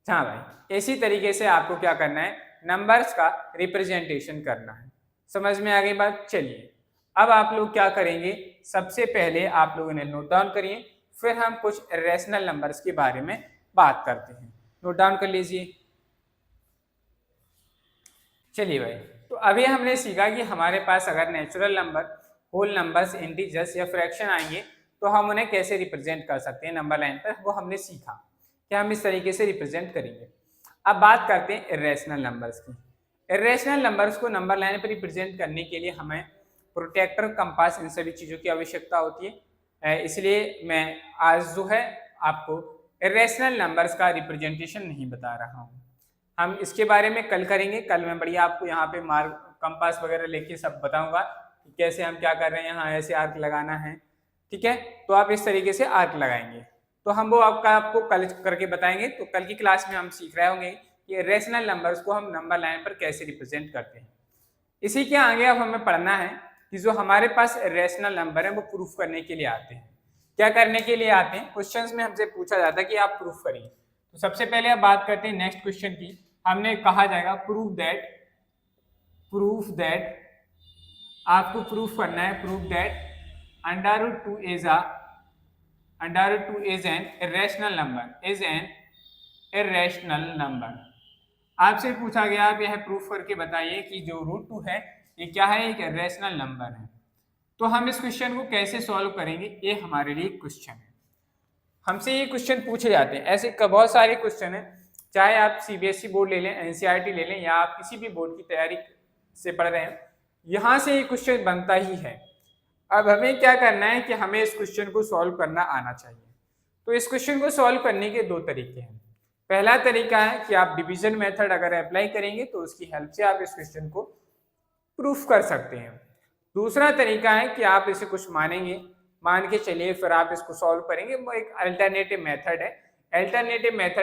हाँ भाई, इसी तरीके से आपको क्या करना है? नंबर्स का रिप्रेजेंटेशन करना है। समझ में आ गई बात? चलिए, अब आप लोग क्या करेंगे? सबसे पहले आप लोगों ने नोट डाउन करिए, फिर हम कुछ रेशनल नंबर्स के बारे में बात करते हैं। नोट डाउन कर लीजिए। चलिए भाई, तो अभी हमने सीखा कि हमारे पास अगर natural number, whole numbers, integers या फ्रैक्शन आएंगे तो हम उन्हें कैसे रिप्रेजेंट कर सकते हैं नंबर लाइन पर, वो हमने सीखा कि हम इस तरीके से रिप्रेजेंट करेंगे। अब बात करते हैं इरेशनल नंबर्स की। इरेशनल नंबर्स को नंबर लाइन पर रिप्रेजेंट करने के लिए हमें प्रोटेक्टर, कंपास, इन सभी चीज़ों की आवश्यकता होती है। इसलिए मैं आज जो है आपको इरेशनल नंबर्स का रिप्रेजेंटेशन नहीं बता रहा हूँ। हम इसके बारे में कल करेंगे। कल मैं बढ़िया आपको यहाँ पे मार्क, कंपास वगैरह लेके सब बताऊंगा कि कैसे हम क्या कर रहे हैं, यहाँ ऐसे आर्क लगाना है, ठीक है? तो आप इस तरीके से आर्क लगाएंगे, तो हम वो आपको कल करके बताएंगे। तो कल की क्लास में हम सीख रहे होंगे कि रेशनल नंबर्स को हम नंबर लाइन पर कैसे रिप्रेजेंट करते हैं। इसी के आगे अब हमें पढ़ना है कि जो हमारे पास रेशनल नंबर है वो प्रूफ करने के लिए आते हैं। क्या करने के लिए आते हैं? क्वेश्चंस में हमसे पूछा जाता है कि आप प्रूफ करिए। तो सबसे पहले अब बात करते हैं नेक्स्ट क्वेश्चन की। हमने कहा जाएगा प्रूफ दैट आपको प्रूफ करना है, proof that √2 is an irrational number. आपसे पूछा गया, आप यह प्रूफ करके बताइए कि जो √2 है ये क्या है? एक इरेशनल नंबर है। तो हम इस क्वेश्चन को कैसे सॉल्व करेंगे, ये हमारे लिए क्वेश्चन है। हमसे ये क्वेश्चन पूछे जाते हैं, ऐसे बहुत सारे क्वेश्चन हैं, चाहे आप सीबीएसई बोर्ड ले लें, एनसीईआरटी ले लें, या आप किसी भी बोर्ड की तैयारी से पढ़ रहे हैं, यहाँ से ये क्वेश्चन बनता ही है। अब हमें क्या करना है कि हमें इस क्वेश्चन को सॉल्व करना आना चाहिए। तो इस क्वेश्चन को सॉल्व करने के दो तरीके हैं। पहला तरीका है कि आप डिवीजन मेथड अगर अप्लाई करेंगे तो उसकी हेल्प से आप इस क्वेश्चन को प्रूफ कर सकते हैं। दूसरा तरीका है कि आप इसे कुछ मानेंगे, मान के चलिए, फिर आप इसको सॉल्व करेंगे। वो एक अल्टरनेटिव मेथड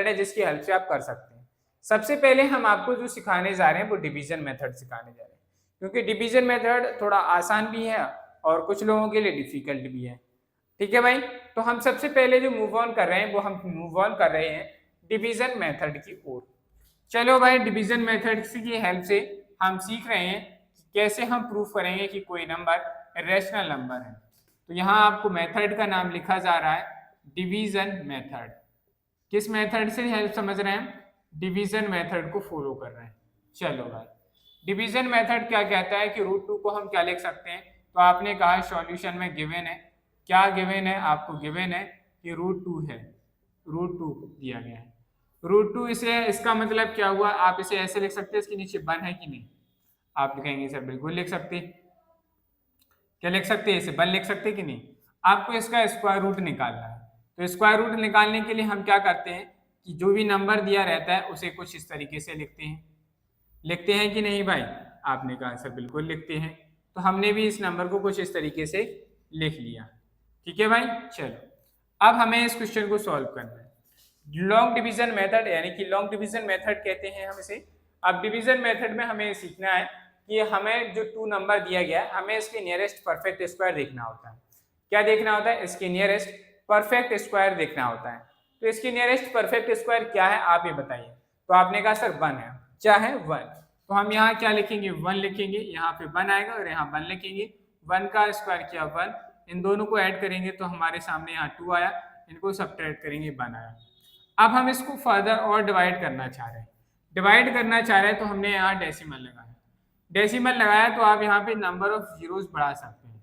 है जिसकी हेल्प से आप कर सकते हैं। सबसे पहले हम आपको जो सिखाने जा रहे हैं वो डिवीजन मेथड सिखाने जा रहे हैं, क्योंकि डिवीजन मेथड थोड़ा आसान भी है और कुछ लोगों के लिए डिफिकल्ट भी है। ठीक है भाई, तो हम सबसे पहले जो मूव ऑन कर रहे हैं वो हम मूव ऑन कर रहे हैं डिवीजन मेथड की ओर। चलो भाई, डिवीजन मेथड की हेल्प से हम सीख रहे हैं कि कैसे हम प्रूफ करेंगे कि कोई नंबर इरेशनल नंबर है। तो यहाँ आपको मेथड का नाम लिखा जा रहा है डिवीजन मेथड। किस मेथड से हेल्प समझ रहे हैं? डिवीजन मेथड को फॉलो कर रहे हैं। चलो भाई, डिवीजन मेथड क्या कहता है कि √2 को हम क्या लिख सकते हैं? तो आपने कहा सॉल्यूशन में गिवन है क्या गिवन है, आपको गिवन है कि √2 है, √2 दिया गया है। √2 इसे, इसका मतलब क्या हुआ, आप इसे ऐसे लिख सकते हैं, इसके नीचे 1 है कि नहीं, आप लिखेंगे सर बिल्कुल लिख सकते, क्या लिख सकते हैं, इसे 1 लिख सकते कि नहीं। आपको इसका स्क्वायर रूट निकालना है, तो स्क्वायर रूट निकालने के लिए हम क्या करते हैं कि जो भी नंबर दिया रहता है उसे कुछ इस तरीके से लिखते हैं कि नहीं भाई, आपने कहा सर बिल्कुल लिखते हैं, तो हमने भी इस नंबर को कुछ इस तरीके से लिख लिया। ठीक है भाई, चलो अब हमें इस क्वेश्चन को सॉल्व करना है। लॉन्ग डिवीजन मेथड, यानी कि लॉन्ग डिवीजन मेथड कहते हैं हम इसे। अब डिवीजन मेथड में हमें सीखना है कि हमें जो 2 नंबर दिया गया है, हमें इसके नियरेस्ट परफेक्ट स्क्वायर देखना होता है। क्या देखना होता है, इसके नियरेस्ट परफेक्ट स्क्वायर देखना होता है। तो इसके नियरेस्ट परफेक्ट स्क्वायर क्या है, आप ये बताइए। तो आपने कहा सर 1 है, क्या है 1, तो हम यहाँ क्या लिखेंगे 1 लिखेंगे, यहाँ पे 1 आएगा और यहाँ 1 लिखेंगे। 1 का स्क्वायर किया 1, इन दोनों को ऐड करेंगे तो हमारे सामने यहाँ 2 आया, इनको सब्ट्रैक्ट करेंगे 1 आया। अब हम इसको फर्दर और डिवाइड करना चाह रहे हैं, तो हमने यहाँ डेसिमल लगाया। डेसिमल लगाया तो आप यहाँ पे नंबर ऑफ जीरोस बढ़ा सकते हैं,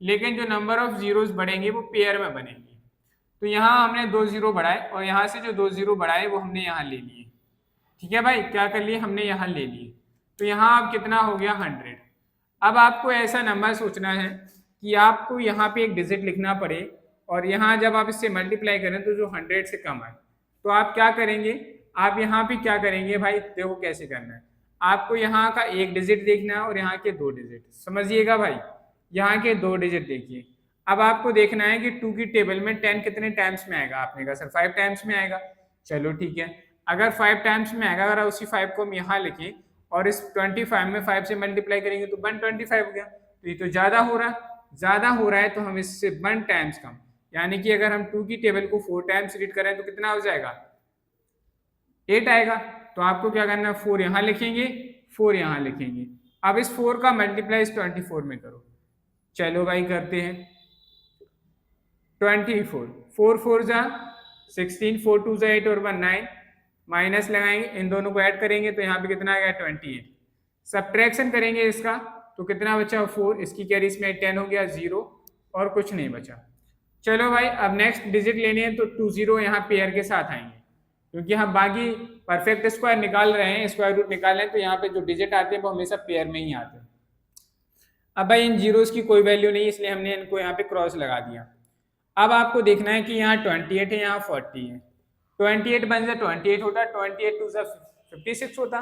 लेकिन जो नंबर ऑफ जीरोस बढ़ेंगे वो पेयर में बनेंगे। तो यहाँ हमने 2 जीरो बढ़ाए और यहाँ से जो 2 जीरो बढ़ाए वो हमने यहाँ ले लिए। ठीक है भाई, क्या कर लिए, हमने यहाँ ले लिए। तो यहाँ अब कितना हो गया 100। अब आपको ऐसा नंबर सोचना है कि आपको यहाँ पे एक डिजिट लिखना पड़े और यहाँ जब आप इससे मल्टीप्लाई करें तो जो 100 से कम आए, तो आप क्या करेंगे, आप यहाँ पे क्या करेंगे भाई, देखो कैसे करना है। आपको यहाँ का एक डिजिट देखना है और यहाँ के 2 डिजिट, समझिएगा भाई, यहाँ के 2 डिजिट देखिए। अब आपको देखना है कि 2 की टेबल में 10 कितने टाइम्स में आएगा, आपने कहा सर 5 टाइम्स में आएगा। चलो ठीक है, अगर 5 टाइम्स में आएगा, अगर उसी 5 को हम यहाँ लिखें और इस 25 में 5 से मल्टीप्लाई करेंगे तो 125 हो गया। तो ये तो ज़्यादा हो रहा है, तो हम इससे 1 टाइम्स कम, यानी कि अगर हम 2 की टेबल को 4 टाइम्स रीड करें तो कितना हो जाएगा, 8 आएगा। तो आपको क्या करना है, 4 यहाँ लिखेंगे, 4 यहाँ लिखेंगे। अब इस 4 का मल्टीप्लाई इस 24 में करो। चलो भाई करते हैं, 24, 4 4 जा 16, 4 2 जा 8 और 1 9, माइनस लगाएंगे, इन दोनों को ऐड करेंगे तो यहाँ पे कितना आ गया 28। सब्ट्रैक्शन करेंगे इसका तो कितना बचा 4, इसकी कैरी इसमें 10 हो गया 0 और कुछ नहीं बचा। चलो भाई अब नेक्स्ट डिजिट लेने हैं तो 2 0 यहाँ पेयर के साथ आएंगे, क्योंकि हम बाकी परफेक्ट स्क्वायर निकाल रहे हैं, स्क्वायर रूट निकाल रहे हैं, तो यहाँ पे जो डिजिट आते हैं वो हमेशा पेयर में ही आते हैं। अब भाई इन जीरोस की कोई वैल्यू नहीं, इसलिए हमने इनको यहाँ पे क्रॉस लगा दिया। अब आपको देखना है कि यहाँ 28 है, यहाँ 40 है। 28 बन जाए 28 होता, 28 टू 56 होता,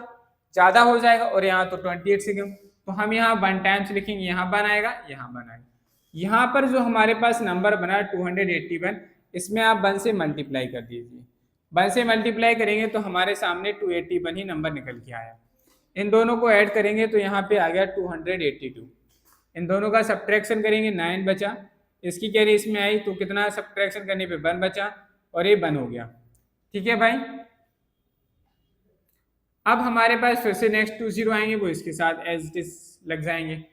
ज़्यादा हो जाएगा, और यहाँ तो 28 से कम, तो हम यहाँ 1 टाइम्स लिखेंगे, यहाँ 1 आएगा, यहाँ 1 आएगा। यहाँ पर जो हमारे पास नंबर बना 281, इसमें आप 1 से मल्टीप्लाई कर दीजिए। 1 से मल्टीप्लाई करेंगे तो हमारे सामने 281 ही नंबर निकल के आया। इन दोनों को ऐड करेंगे तो यहाँ पे आ गया 282। इन दोनों का सब्ट्रैक्शन करेंगे, 9 बचा, इसकी कैरी इसमें आई तो कितना सब्ट्रैक्शन करने पे 1 बचा और ये 1 हो गया। ठीक है भाई, अब हमारे पास फिर से नेक्स्ट 2 0 आएंगे, वो इसके साथ एज इट इज लग जाएंगे।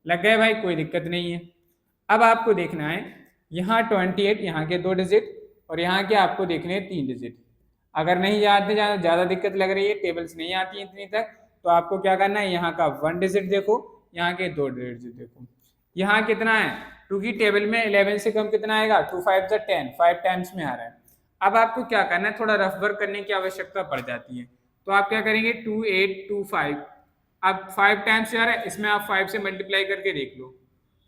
लग गए भाई, कोई दिक्कत नहीं है। अब आपको देखना है यहाँ 28, यहाँ के 2 डिजिट और यहाँ के आपको देखने हैं 3 डिजिट। अगर नहीं याद ज़्यादा दिक्कत लग रही है, टेबल्स नहीं आती हैं इतनी तक, तो आपको क्या करना है, यहाँ का 1 डिजिट देखो, यहाँ के 2 डिजिट देखो। यहाँ कितना है, 2 की टेबल में 11 से कम कितना आएगा, 2 5 जा 10, 5 टाइम्स में आ रहा है। अब आपको क्या करना है, थोड़ा रफ वर्क करने की आवश्यकता पड़ जाती है, तो आप क्या करेंगे 2 8 2 5, अब 5 टाइम्स आ रहा है, इसमें आप 5 से मल्टीप्लाई करके देख लो।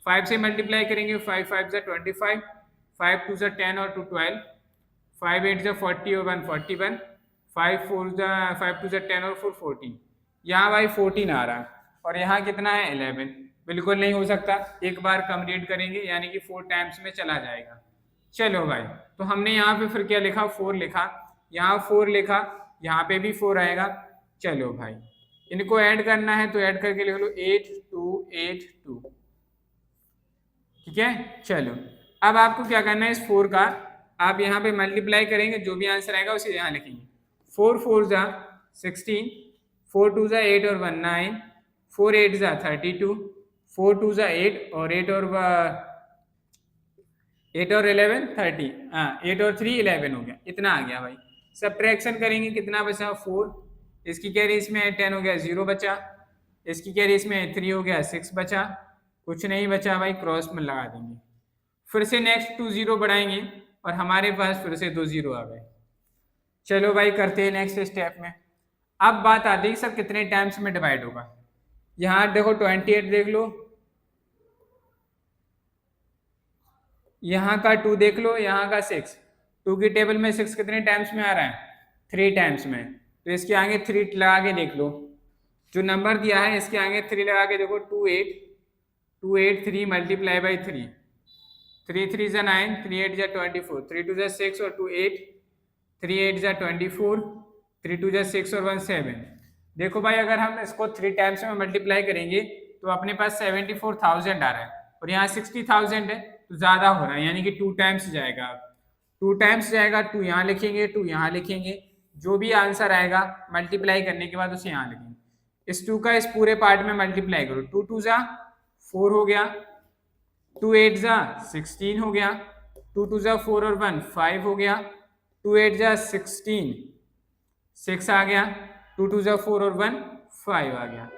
5 से मल्टीप्लाई करेंगे, 5 5 जा 25, 5 2 जा 10 और 2 12, 5 8 जा 40 और 1 41, 5 4 जा 5 2 जा 10 और 4 14। यहाँ भाई 14 आ रहा है और यहाँ कितना है 11, बिल्कुल नहीं हो सकता। एक बार कम रीड करेंगे यानी कि 4 टाइम्स में चला जाएगा। चलो भाई, तो हमने यहाँ पे फिर क्या लिखा, 4 लिखा, यहाँ 4 लिखा, यहाँ पे भी 4 आएगा। चलो भाई, इनको ऐड करना है तो ऐड करके लिख लो 8 2 8 2। ठीक है, चलो अब आपको क्या करना है, इस 4 का आप यहाँ पे मल्टीप्लाई करेंगे, जो भी आंसर आएगा उसे यहाँ लिखेंगे। 4 4 जा 16, 4 2 जा 8 और 1 9, 4 8 जा 32, 4 2 जा 8 और 8 और 11 30, हाँ 8 और 3 11 हो गया, इतना आ गया भाई। सब्ट्रैक्शन करेंगे, कितना बचा 4, इसकी कैरी इसमें 10 हो गया 0 बचा, इसकी कैरी इसमें 3 हो गया 6 बचा, कुछ नहीं बचा भाई, क्रॉस में लगा देंगे। फिर से नेक्स्ट 2 0 बढ़ाएंगे और हमारे पास फिर से 2 0 आ गए। चलो भाई करते हैं नेक्स्ट स्टेप में। अब बात आती है सर कितने टाइम्स में डिवाइड होगा। यहाँ देखो 28 देख लो, यहाँ का 2 देख लो, यहाँ का 6। 2 की टेबल में 6 कितने टाइम्स में आ रहा है? 3 टाइम्स में। तो इसके आगे 3 लगा के देख लो, जो नंबर दिया है इसके आगे 3 लगा के देखो। 2 8 2 8 3 मल्टीप्लाई बाई 3, 3 3 जा 9, 3 8 जा 24, 3 2 जा 6 और 2 8, 3 8 जा 24, 3 2 जा 6 और 1 7। देखो भाई अगर हम इसको 3 टाइम्स में मल्टीप्लाई करेंगे तो अपने पास 74,000 आ रहा है और यहाँ 60,000 है तो ज़्यादा हो रहा है, यानी कि 2 टाइम्स जाएगा। 2 टाइम्स जाएगा, 2 यहाँ लिखेंगे, 2 यहाँ लिखेंगे, जो भी आंसर आएगा मल्टीप्लाई करने के बाद उसे यहाँ लिखेंगे। इस 2 का इस पूरे पार्ट में मल्टीप्लाई करो, 2 2 जा 4 हो गया, 2 8 जा 16 हो गया, 2 2 जा 4 और 1 5 हो गया, 2 8 जा 16 6 आ गया, 2 2 जा 4 और 1 5 आ गया।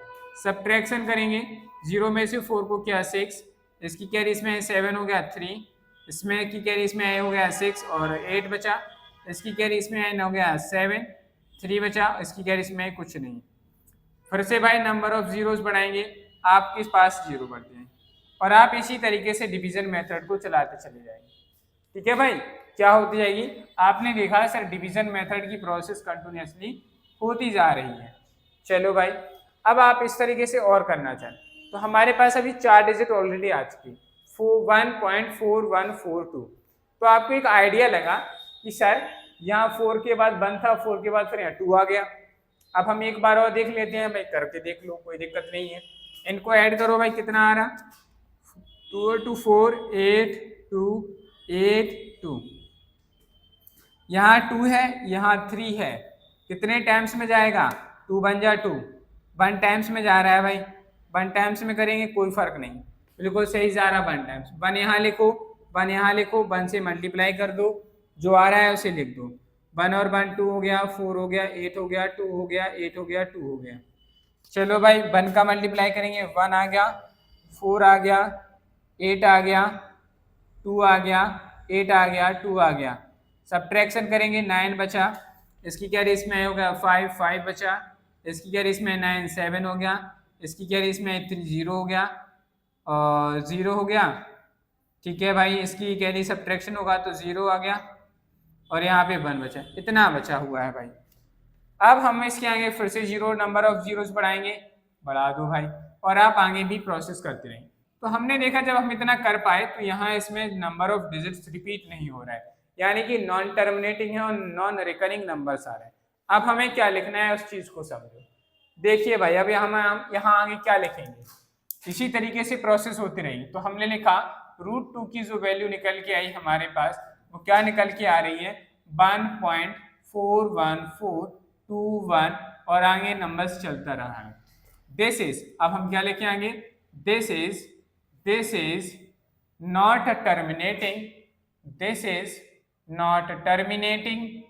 सब्ट्रैक्शन करेंगे, 0 में से 4 को किया 6, इसकी कैरी इसमें 7 हो गया 3, इसमें की कैरी इसमें हो गया 6 और 8 बचा, इसकी कैरी इसमें हो गया 7, 3 बचा, इसकी कैरी इसमें कुछ नहीं। फिर से भाई नंबर ऑफ जीरोस बढ़ाएंगे, आपके पास जीरो बढ़ते हैं और आप इसी तरीके से डिवीजन मेथड को चलाते चले जाएंगे। ठीक है भाई, क्या होती जाएगी? आपने देखा सर डिवीजन मेथड की प्रोसेस कंटिन्यूसली होती जा रही है। चलो भाई अब आप इस तरीके से और करना चाहें तो हमारे पास अभी 4 डिजिट ऑलरेडी आ चुकी, 1.4142। तो आपको एक आइडिया लगा कि सर यहाँ 4 के बाद 1 था, 4 के बाद फिर यहाँ 2 आ गया। अब हम एक बार और देख लेते हैं भाई, करके देख लो, कोई दिक्कत नहीं है। इनको ऐड करो भाई, कितना आ रहा? 2 2 4 8 2 8 2। यहाँ 2 है, यहाँ 3 है, कितने टाइम्स में जाएगा? 2 बन जा 2, 1 टाइम्स में जा रहा है भाई। 1 टाइम्स में करेंगे कोई फर्क नहीं, बिल्कुल सही जा रहा 1 टाइम्स। 1 यहाँ लिखो, 1 यहाँ लिखो, 1 से मल्टीप्लाई कर दो, जो आ रहा है उसे लिख दो। 1 और 1 2 हो गया, 4 हो गया, 8 हो गया, 2 हो गया, 8 हो गया, 2 हो गया। चलो भाई 1 का मल्टीप्लाई करेंगे, 1 आ गया, 4 आ गया, 8 आ गया, 2 आ गया, 8 आ गया, 2 आ गया। सब्ट्रैक्शन करेंगे, 9 बचा, इसकी कैरी इसमें हो गया 5 5 बचा, इसकी कैरी इसमें 9 7 हो गया, इसकी कैरी इसमें 3 0 हो गया और 0 हो गया। ठीक है भाई, इसकी कैरी सब्ट्रैक्शन होगा तो 0 आ गया और यहाँ पे 1 बचा, इतना बचा हुआ है भाई। अब हम इसके आगे फिर से जीरो, नंबर ऑफ जीरोस बढ़ाएंगे, बढ़ा दो भाई, और आप आगे भी प्रोसेस करते रहेंगे। तो हमने देखा जब हम इतना कर पाए तो यहाँ इसमें नंबर ऑफ डिजिट्स रिपीट नहीं हो रहा है, यानी कि नॉन टर्मिनेटिंग है और नॉन रिकरिंग नंबर्स आ रहे हैं। अब हमें क्या लिखना है उस चीज को समझो। देखिए भाई अब हम यहाँ आगे क्या लिखेंगे, इसी तरीके से प्रोसेस होती रही। तो हमने लिखा √2 की जो वैल्यू निकल के आई हमारे पास, वो क्या निकल के आ रही है? 1.41421 और आगे नंबर्स चलता रहा है। दिस इज, अब हम क्या लिखे आगे? This is not terminating, this is not terminating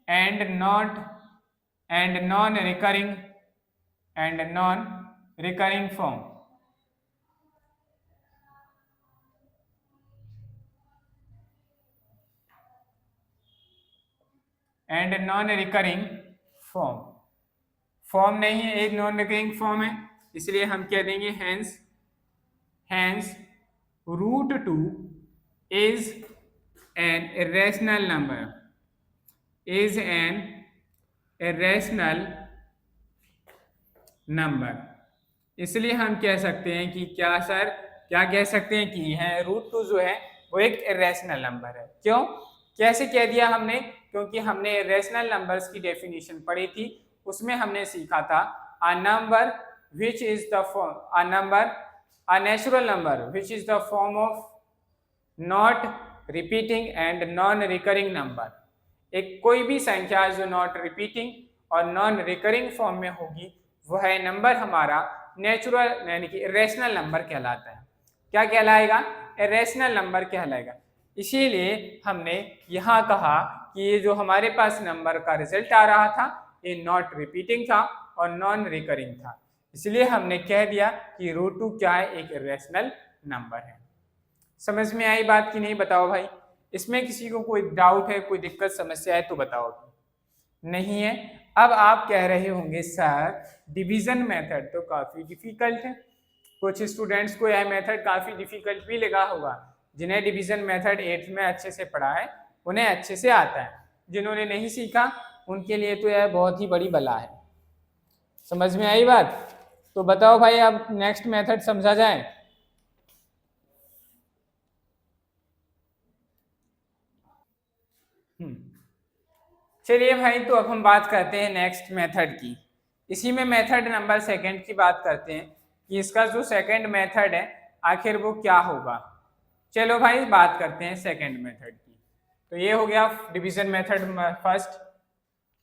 and non-recurring form. And non-recurring form, form नहीं है, एक नॉन रिकरिंग फॉर्म है, इसलिए हम कह देंगे hence √2 is an irrational number, is an irrational number। इसलिए हम कह सकते हैं कि क्या सर, क्या कह सकते हैं कि है √2 जो है वो एक इरेशनल नंबर है। क्यों, कैसे कह दिया हमने? क्योंकि हमने इरेशनल नंबर्स की डेफिनेशन पढ़ी थी, उसमें हमने सीखा था a number which is the form, a natural number which is the form of not repeating and non recurring number. एक कोई भी संख्या जो नॉट रिपीटिंग और नॉन रिकरिंग फॉर्म में होगी वह नंबर हमारा नेचुरल यानी कि इरेशनल नंबर कहलाता है। क्या कहलाएगा? इरेशनल नंबर कहलाएगा। इसीलिए हमने यहाँ कहा कि ये जो हमारे पास नंबर का रिजल्ट आ रहा था ये नॉट रिपीटिंग था और नॉन रिकरिंग था। इसलिए हमने कह दिया कि रूट 2 क्या है, एक इरेशनल नंबर है। समझ में आई बात कि नहीं, बताओ भाई। इसमें किसी को कोई डाउट है, कोई दिक्कत समस्या है तो बताओ। नहीं है। अब आप कह रहे होंगे सर डिवीजन मेथड तो काफी डिफिकल्ट है। कुछ स्टूडेंट्स को यह मेथड काफी डिफिकल्ट भी लगा होगा। जिन्हें डिवीजन मेथड 8th में अच्छे से पढ़ा है उन्हें अच्छे से आता है, जिन्होंने नहीं सीखा उनके लिए तो यह बहुत ही बड़ी बला है। समझ में आई बात? तो बताओ भाई, अब नेक्स्ट मेथड समझा जाए। चलिए भाई, तो अब हम बात करते हैं नेक्स्ट मेथड की। इसी में मेथड नंबर सेकंड की बात करते हैं कि इसका जो सेकंड मेथड है आखिर वो क्या होगा। चलो भाई, बात करते हैं सेकंड मेथड की। तो ये हो गया डिवीजन मेथड फर्स्ट।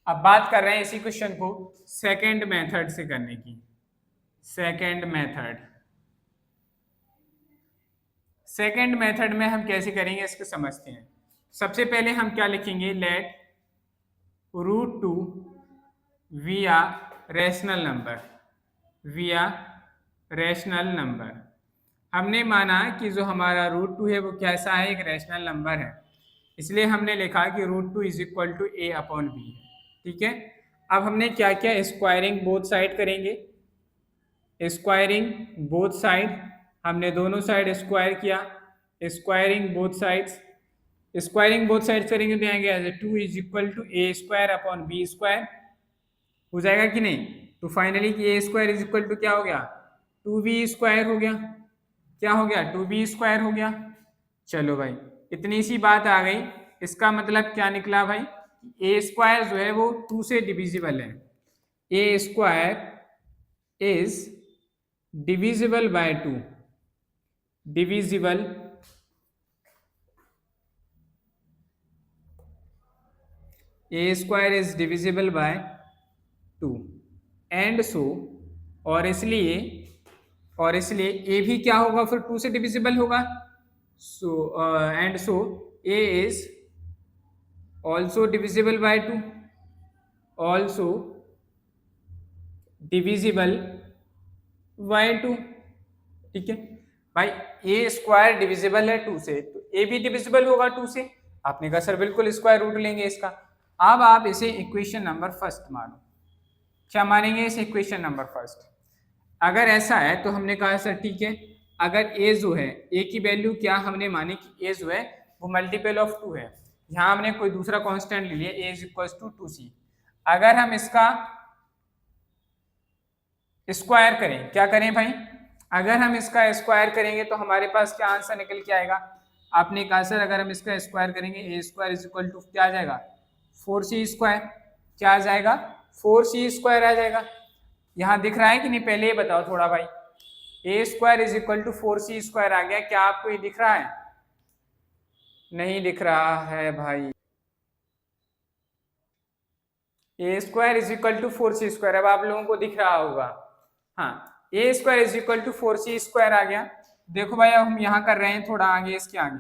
अब बात कर रहे हैं इसी क्वेश्चन को सेकंड मेथड से करने की। सेकंड मेथड, सेकंड मेथड में हम कैसे करेंगे इसको समझते हैं। सबसे पहले हम क्या लिखेंगे, लेट रूट 2 विया रैशनल नंबर, विया रैशनल नंबर। हमने माना कि जो हमारा रूट 2 है वो कैसा है, एक रैशनल नंबर है, इसलिए हमने लिखा कि root 2 is equal to a upon b. ठीक है। अब हमने क्या किया, स्क्वायरिंग बोथ साइड करेंगे। स्क्वायरिंग बोथ साइड, हमने दोनों साइड स्क्वायर किया। Squaring both sides, squaring both sides करेंगे तो आएंगे 2 is equal to a square upon B square. हो जाएगा कि नहीं? तो फाइनली कि ए स्क्वायर इज इक्वल टू क्या हो गया, 2b स्क्वायर हो गया। क्या हो गया, 2b स्क्वायर हो गया। चलो भाई, इतनी सी बात आ गई। इसका मतलब क्या निकला भाई, ए स्क्वायर जो है वो 2 से डिविजिबल है। A square is divisible by 2, divisible A square is divisible by 2 and so, और इसलिए ए भी क्या होगा फिर 2 से डिविजिबल होगा। So and so A is also divisible by 2, also divisible by 2। ठीक है भाई, ए स्क्वायर डिविजिबल है 2 से, तो ए भी डिविजिबल होगा 2 से। आपने कहा सर बिल्कुल स्क्वायर रूट लेंगे इसका। अब आप इसे इक्वेशन नंबर फर्स्ट मानो। क्या मानेंगे इसे, इक्वेशन नंबर फर्स्ट। अगर ऐसा है तो हमने कहा सर ठीक है, अगर ए जो है, ए की वैल्यू क्या हमने मानी कि ए जो है वो मल्टीपल ऑफ 2 है। यहाँ हमने कोई दूसरा कांस्टेंट ले लिया, ए इज इक्वल टू 2c। अगर हम इसका स्क्वायर करें, क्या करें भाई, अगर हम इसका स्क्वायर करेंगे तो हमारे पास क्या आंसर निकल के आएगा। आपने कहा सर अगर हम इसका स्क्वायर करेंगे ए स्क्वायर इज इक्वल टू क्या आ जाएगा, 4c स्क्वायर। क्या आ जाएगा, 4c स्क्वायर आ जाएगा। यहाँ दिख रहा है कि नहीं, पहले ये बताओ थोड़ा भाई। A square is equal to 4c square आ गया, क्या आपको ये दिख रहा है? नहीं दिख रहा है भाई। A square is equal to 4c square, अब आप लोगों को दिख रहा होगा। हाँ, A square is equal to 4c square आ गया। देखो भाई, अब हम यहाँ कर रहे हैं थोड़ा आगे, इसके आगे,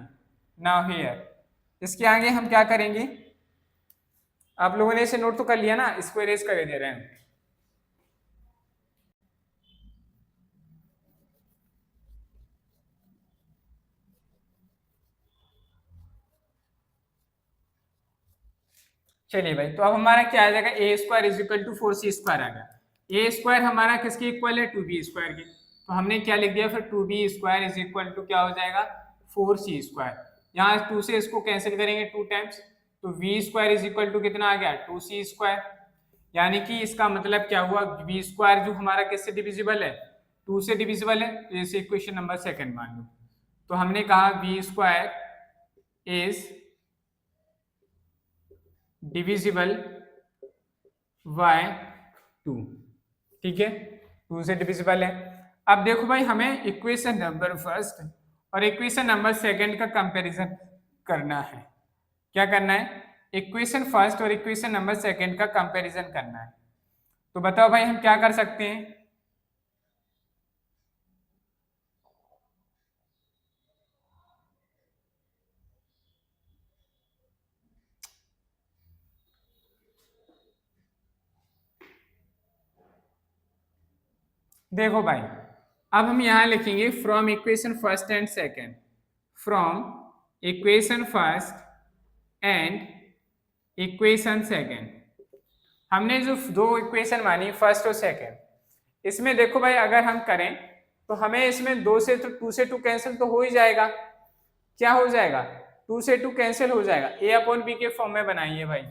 नाउ हियर, इसके आगे हम क्या करेंगे, आप लोगों ने इसे नोट तो कर लिया ना, इसको इरेज कर दे रहे हैं। चलिए भाई, तो अब हमारा क्या आ जाएगा, A square is equal to 4c square आ गया। ए स्क्वायर हमारा किसके इक्वल है, 2b स्क्वायर के। तो हमने क्या लिख दिया फिर, 2b square is equal to क्या हो जाएगा, 4c स्क्वायर। यहाँ 2 से इसको कैंसिल करेंगे 2 टाइम्स, तो v square is equal to कितना आ गया, 2c स्क्वायर। यानी कि इसका मतलब क्या हुआ, v स्क्वायर जो हमारा किससे डिविजिबल है, 2 से डिविजिबल है, तो इसे इक्वेशन नंबर सेकंड मान लो। तो हमने कहा v square is divisible by 2। ठीक है, 2 से डिविजिबल है। अब देखो भाई, हमें इक्वेशन नंबर फर्स्ट और इक्वेशन नंबर सेकंड का कंपैरिजन करना है। क्या करना है, इक्वेशन फर्स्ट और इक्वेशन नंबर सेकंड का कंपैरिजन करना है। तो बताओ भाई हम क्या कर सकते हैं। देखो भाई, अब हम यहाँ लिखेंगे from equation first and second, from equation first and equation second. हमने जो दो इक्वेशन मानी फर्स्ट और सेकेंड, इसमें देखो भाई अगर हम करें तो हमें इसमें दो से तो टू से टू कैंसिल तो हो ही जाएगा। क्या हो जाएगा? टू से टू कैंसिल हो जाएगा। ए अपॉन बी के फॉर्म में बनाइए भाई।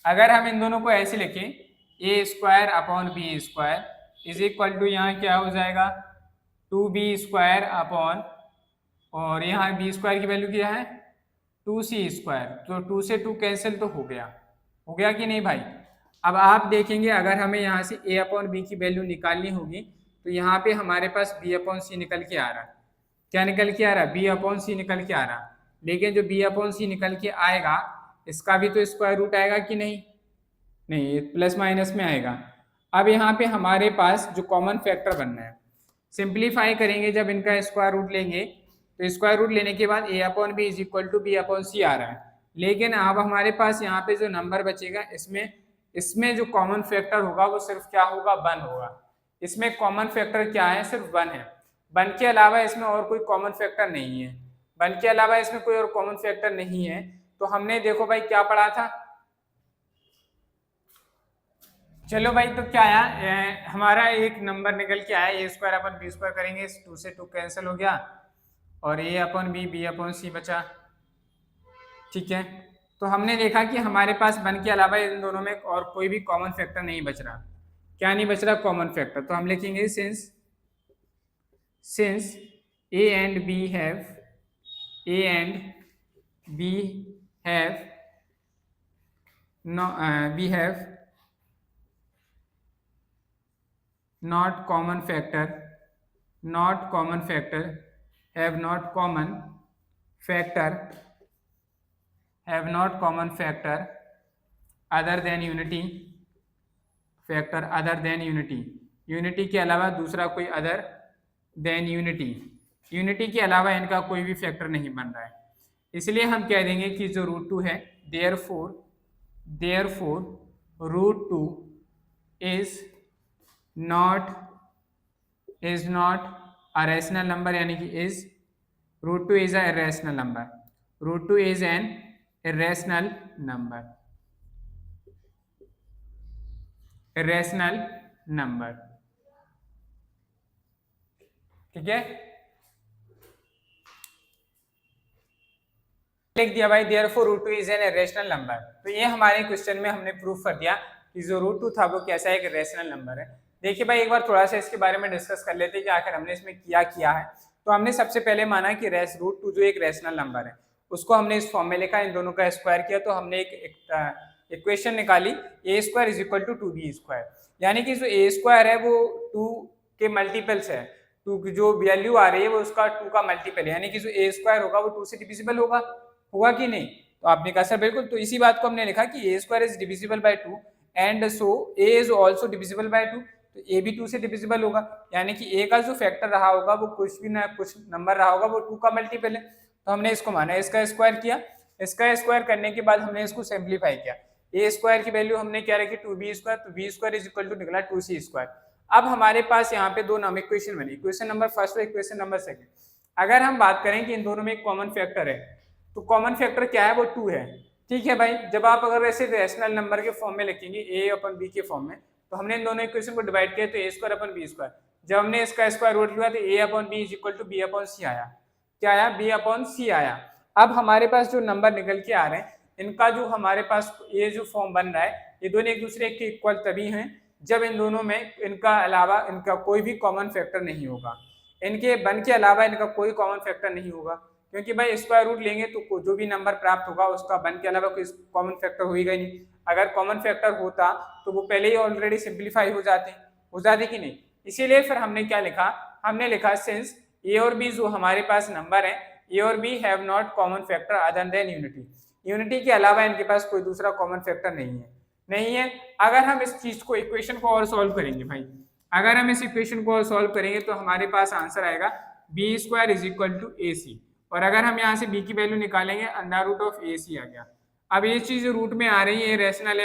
अगर हम इन दोनों को ऐसे लिखें, A square upon B square is equal to, यहाँ क्या हो जाएगा? टू बी स्क्वायर अपॉन, और यहाँ बी स्क्वायर की वैल्यू क्या है? Two c square. तो टू से टू कैंसिल तो हो गया कि नहीं भाई? अब आप देखेंगे अगर हमें यहाँ से ए अपॉन बी की वैल्यू निकालनी होगी तो यहाँ पे हमारे पास बी अपॉन सी निकल के आ रहा है। क्या निकल के आ रहा है? बी अपॉन सी निकल के आ रहा है। लेकिन जो बी अपॉन सी निकल के आएगा इसका भी तो स्क्वायर रूट आएगा कि नहीं? नहीं, प्लस माइनस में आएगा। अब यहाँ पे हमारे पास जो कॉमन फैक्टर बनना है, सिंप्लीफाई करेंगे जब इनका स्क्वायर रूट लेंगे तो स्क्वायर रूट लेने के बाद A upon B is equal to B upon C आ रहा है। लेकिन अब हमारे पास यहाँ पे जो नंबर बचेगा इसमें जो कॉमन फैक्टर होगा वो सिर्फ क्या होगा? 1 होगा। इसमें कॉमन फैक्टर क्या है? सिर्फ 1 है। 1 के अलावा इसमें और कोई कॉमन फैक्टर नहीं है। 1 के अलावा इसमें कोई और कॉमन फैक्टर नहीं है। तो हमने देखो भाई क्या पढ़ा था? चलो भाई, तो क्या आया? हमारा एक नंबर निकल के आया, ए स्क्वायर अपन बी स्क्वायर करेंगे, टू से टू कैंसिल हो गया और ए अपन बी अपन सी बचा। ठीक है, तो हमने देखा कि हमारे पास 1 के अलावा इन दोनों में और कोई भी कॉमन फैक्टर नहीं बच रहा। क्या नहीं बच रहा? Common factor. तो हम लिखेंगे since a and b have not common factor have not common factor other than unity के अलावा दूसरा कोई अदर देन यूनिटी के अलावा इनका कोई भी फैक्टर नहीं बन रहा है। इसलिए हम कह देंगे कि जो रूट 2 है, therefore root 2 is not a rational number, यानी कि root 2 is a irrational number। Root 2 is an irrational number। ठीक है, लिख दिया भाई, therefore root 2 is an irrational number. तो ये हमारे क्वेश्चन में हमने प्रूफ कर दिया कि जो रूट 2 था वो कैसा एक रेशनल नंबर है। देखिए भाई, एक बार थोड़ा सा इसके बारे में डिस्कस कर लेते हैं कि आखिर हमने इसमें किया है। तो हमने सबसे पहले माना कि रूट 2 जो एक रेशनल नंबर है उसको हमने इस फॉर्म में लिखा, इन दोनों का स्क्वायर किया तो हमने एक इक्वेशन निकाली, A square is equal to 2b square. यानी कि जो ए स्क्वायर है वो 2 के मल्टीपल्स है, 2 की जो वैल्यू आ रही है वो उसका 2 का मल्टीपल है। यानी कि जो ए स्क्वायर होगा वो 2 से डिविजिबल होगा कि नहीं? तो आपने कहा सर बिल्कुल। तो इसी बात को हमने लिखा कि ए square is divisible by 2 and so A is also divisible by 2। तो ए भी 2 से डिविजिबल होगा, यानी कि ए का जो फैक्टर रहा होगा वो कुछ भी ना कुछ नंबर रहा होगा वो 2 का मल्टीपल है। तो हमने इसको माना, इसका स्क्वायर किया। इसका स्क्वायर करने के बाद हमने इसको सिंप्लीफाई किया। ए स्क्वायर की वैल्यू हमने क्या रखी? 2b square. तो b square is equal to निकला 2c स्क्वायर। अब हमारे पास यहाँ पे दो इक्वेशन बनी, इक्वेशन नंबर फर्स्ट और इक्वेशन नंबर सेकंड। अगर हम बात करें कि इन दोनों में एक कॉमन फैक्टर है, तो कॉमन फैक्टर क्या है? वो 2 है। ठीक है भाई, जब आप अगर ऐसे रैशनल नंबर के फॉर्म में लिखेंगे ए अपन बी के फॉर्म में, तो हमने इन दोनों इक्वेशन को डिवाइड किया तो A square upon B square. जब हमने इसका स्क्वायर रूट लिया तो A upon B is equal to B upon C आया। क्या आया? बी अपन सी आया। अब हमारे पास जो नंबर निकल के आ रहे हैं, इनका जो हमारे पास ये जो फॉर्म बन रहा है, ये दोनों एक दूसरे के इक्वल तभी हैं जब इन दोनों में इनका अलावा इनका कोई भी कॉमन फैक्टर नहीं होगा। इनके 1 के अलावा इनका कोई कॉमन फैक्टर नहीं होगा, क्योंकि भाई स्क्वायर रूट लेंगे तो जो भी नंबर प्राप्त होगा उसका 1 के अलावा कोई कॉमन फैक्टर होगा ही नहीं। अगर कॉमन फैक्टर होता तो वो पहले ही ऑलरेडी सिंप्लीफाई हो जाते कि नहीं? इसीलिए फिर हमने क्या लिखा? हमने लिखा सिंस ए और बी जो हमारे पास नंबर है, ए और b have not common factor other than unity के अलावा इनके पास कोई दूसरा कॉमन फैक्टर नहीं है। अगर हम इस चीज को इक्वेशन को और सॉल्व करेंगे भाई, अगर हम इस इक्वेशन को और सॉल्व करेंगे तो हमारे पास आंसर आएगा B square is equal to A C. और अगर हम यहाँ से b की वैल्यू निकालेंगे under root of A C आ गया। अब ये चीज रूट में आ रही है, रेशनल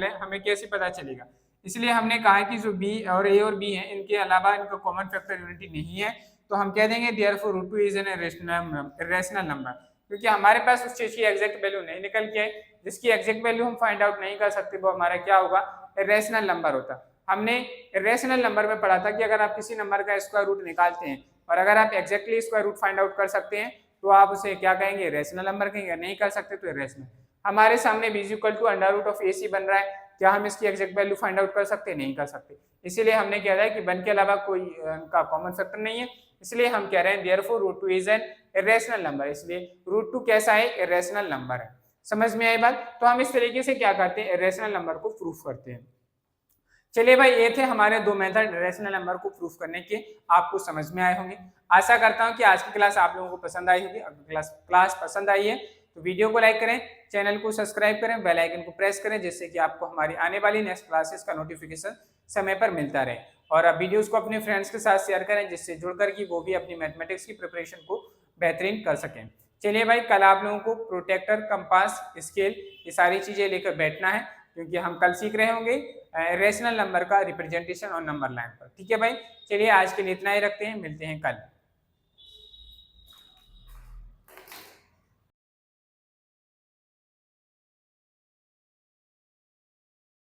है, हमें कैसे पता चलेगा? इसलिए हमने कहा कि जो बी और ए और बी है इनके अलावा इनका कॉमन फैक्टर यूनिटी नहीं है, तो हम कह देंगे therefore root 2 is an irrational number, क्योंकि हमारे पास उस चीज की एग्जैक्ट वैल्यू नहीं निकल के आई, जिसकी एग्जैक्ट वैल्यू हम फाइंड आउट नहीं कर सकते वो हमारा क्या होगा, इरेशनल नंबर होता। हमने इरेशनल नंबर में पढ़ा था कि अगर आप किसी नंबर का स्क्वायर रूट निकालते हैं और अगर आप exactly square root find out कर सकते हैं तो आप उसे क्या कहेंगे, रेशनल नंबर कहेंगे, नहीं कर सकते तो इरेशनल। हमारे सामने b equal to under root of AC बन रहा है, क्या हम इसकी एग्जैक्ट वैल्यू फाइंड आउट कर सकते हैं, नहीं कर सकते, इसीलिए हमने कह रहा है कि 1 के अलावा कोई उनका कॉमन फैक्टर नहीं है, इसलिए हम कह रहे हैं therefore root 2 is an irrational number, इसलिए रूट 2 कैसा है, इरेशनल नंबर है। समझ में आई बात? तो हम इस तरीके से क्या करते हैं, इरेशनल नंबर को प्रूफ करते हैं। चलिए भाई, ये थे हमारे दो मेथड इरेशनल नंबर को प्रूफ करने के, आपको समझ में आए होंगे। आशा करता हूं कि आज की क्लास आप लोगों को पसंद आई होगी। अगर क्लास पसंद आई है तो वीडियो को लाइक करें, चैनल को सब्सक्राइब करें, बेल आइकन को प्रेस करें, जिससे कि आपको हमारी आने वाली नेक्स्ट क्लासेस का नोटिफिकेशन समय पर मिलता रहे। और अब वीडियोस को अपने फ्रेंड्स के साथ शेयर करें, जिससे जुड़कर कि वो भी अपनी मैथमेटिक्स की प्रिपरेशन को बेहतरीन कर सकें। चलिए भाई, कल आप लोगों को प्रोटेक्टर, कंपास, स्केल, ये सारी चीजें लेकर बैठना है, क्योंकि हम कल सीख रहे होंगे रेशनल नंबर का रिप्रेजेंटेशन और नंबर लाइन पर। ठीक है भाई, चलिए आज के लिए इतना ही रखते हैं, मिलते हैं कल।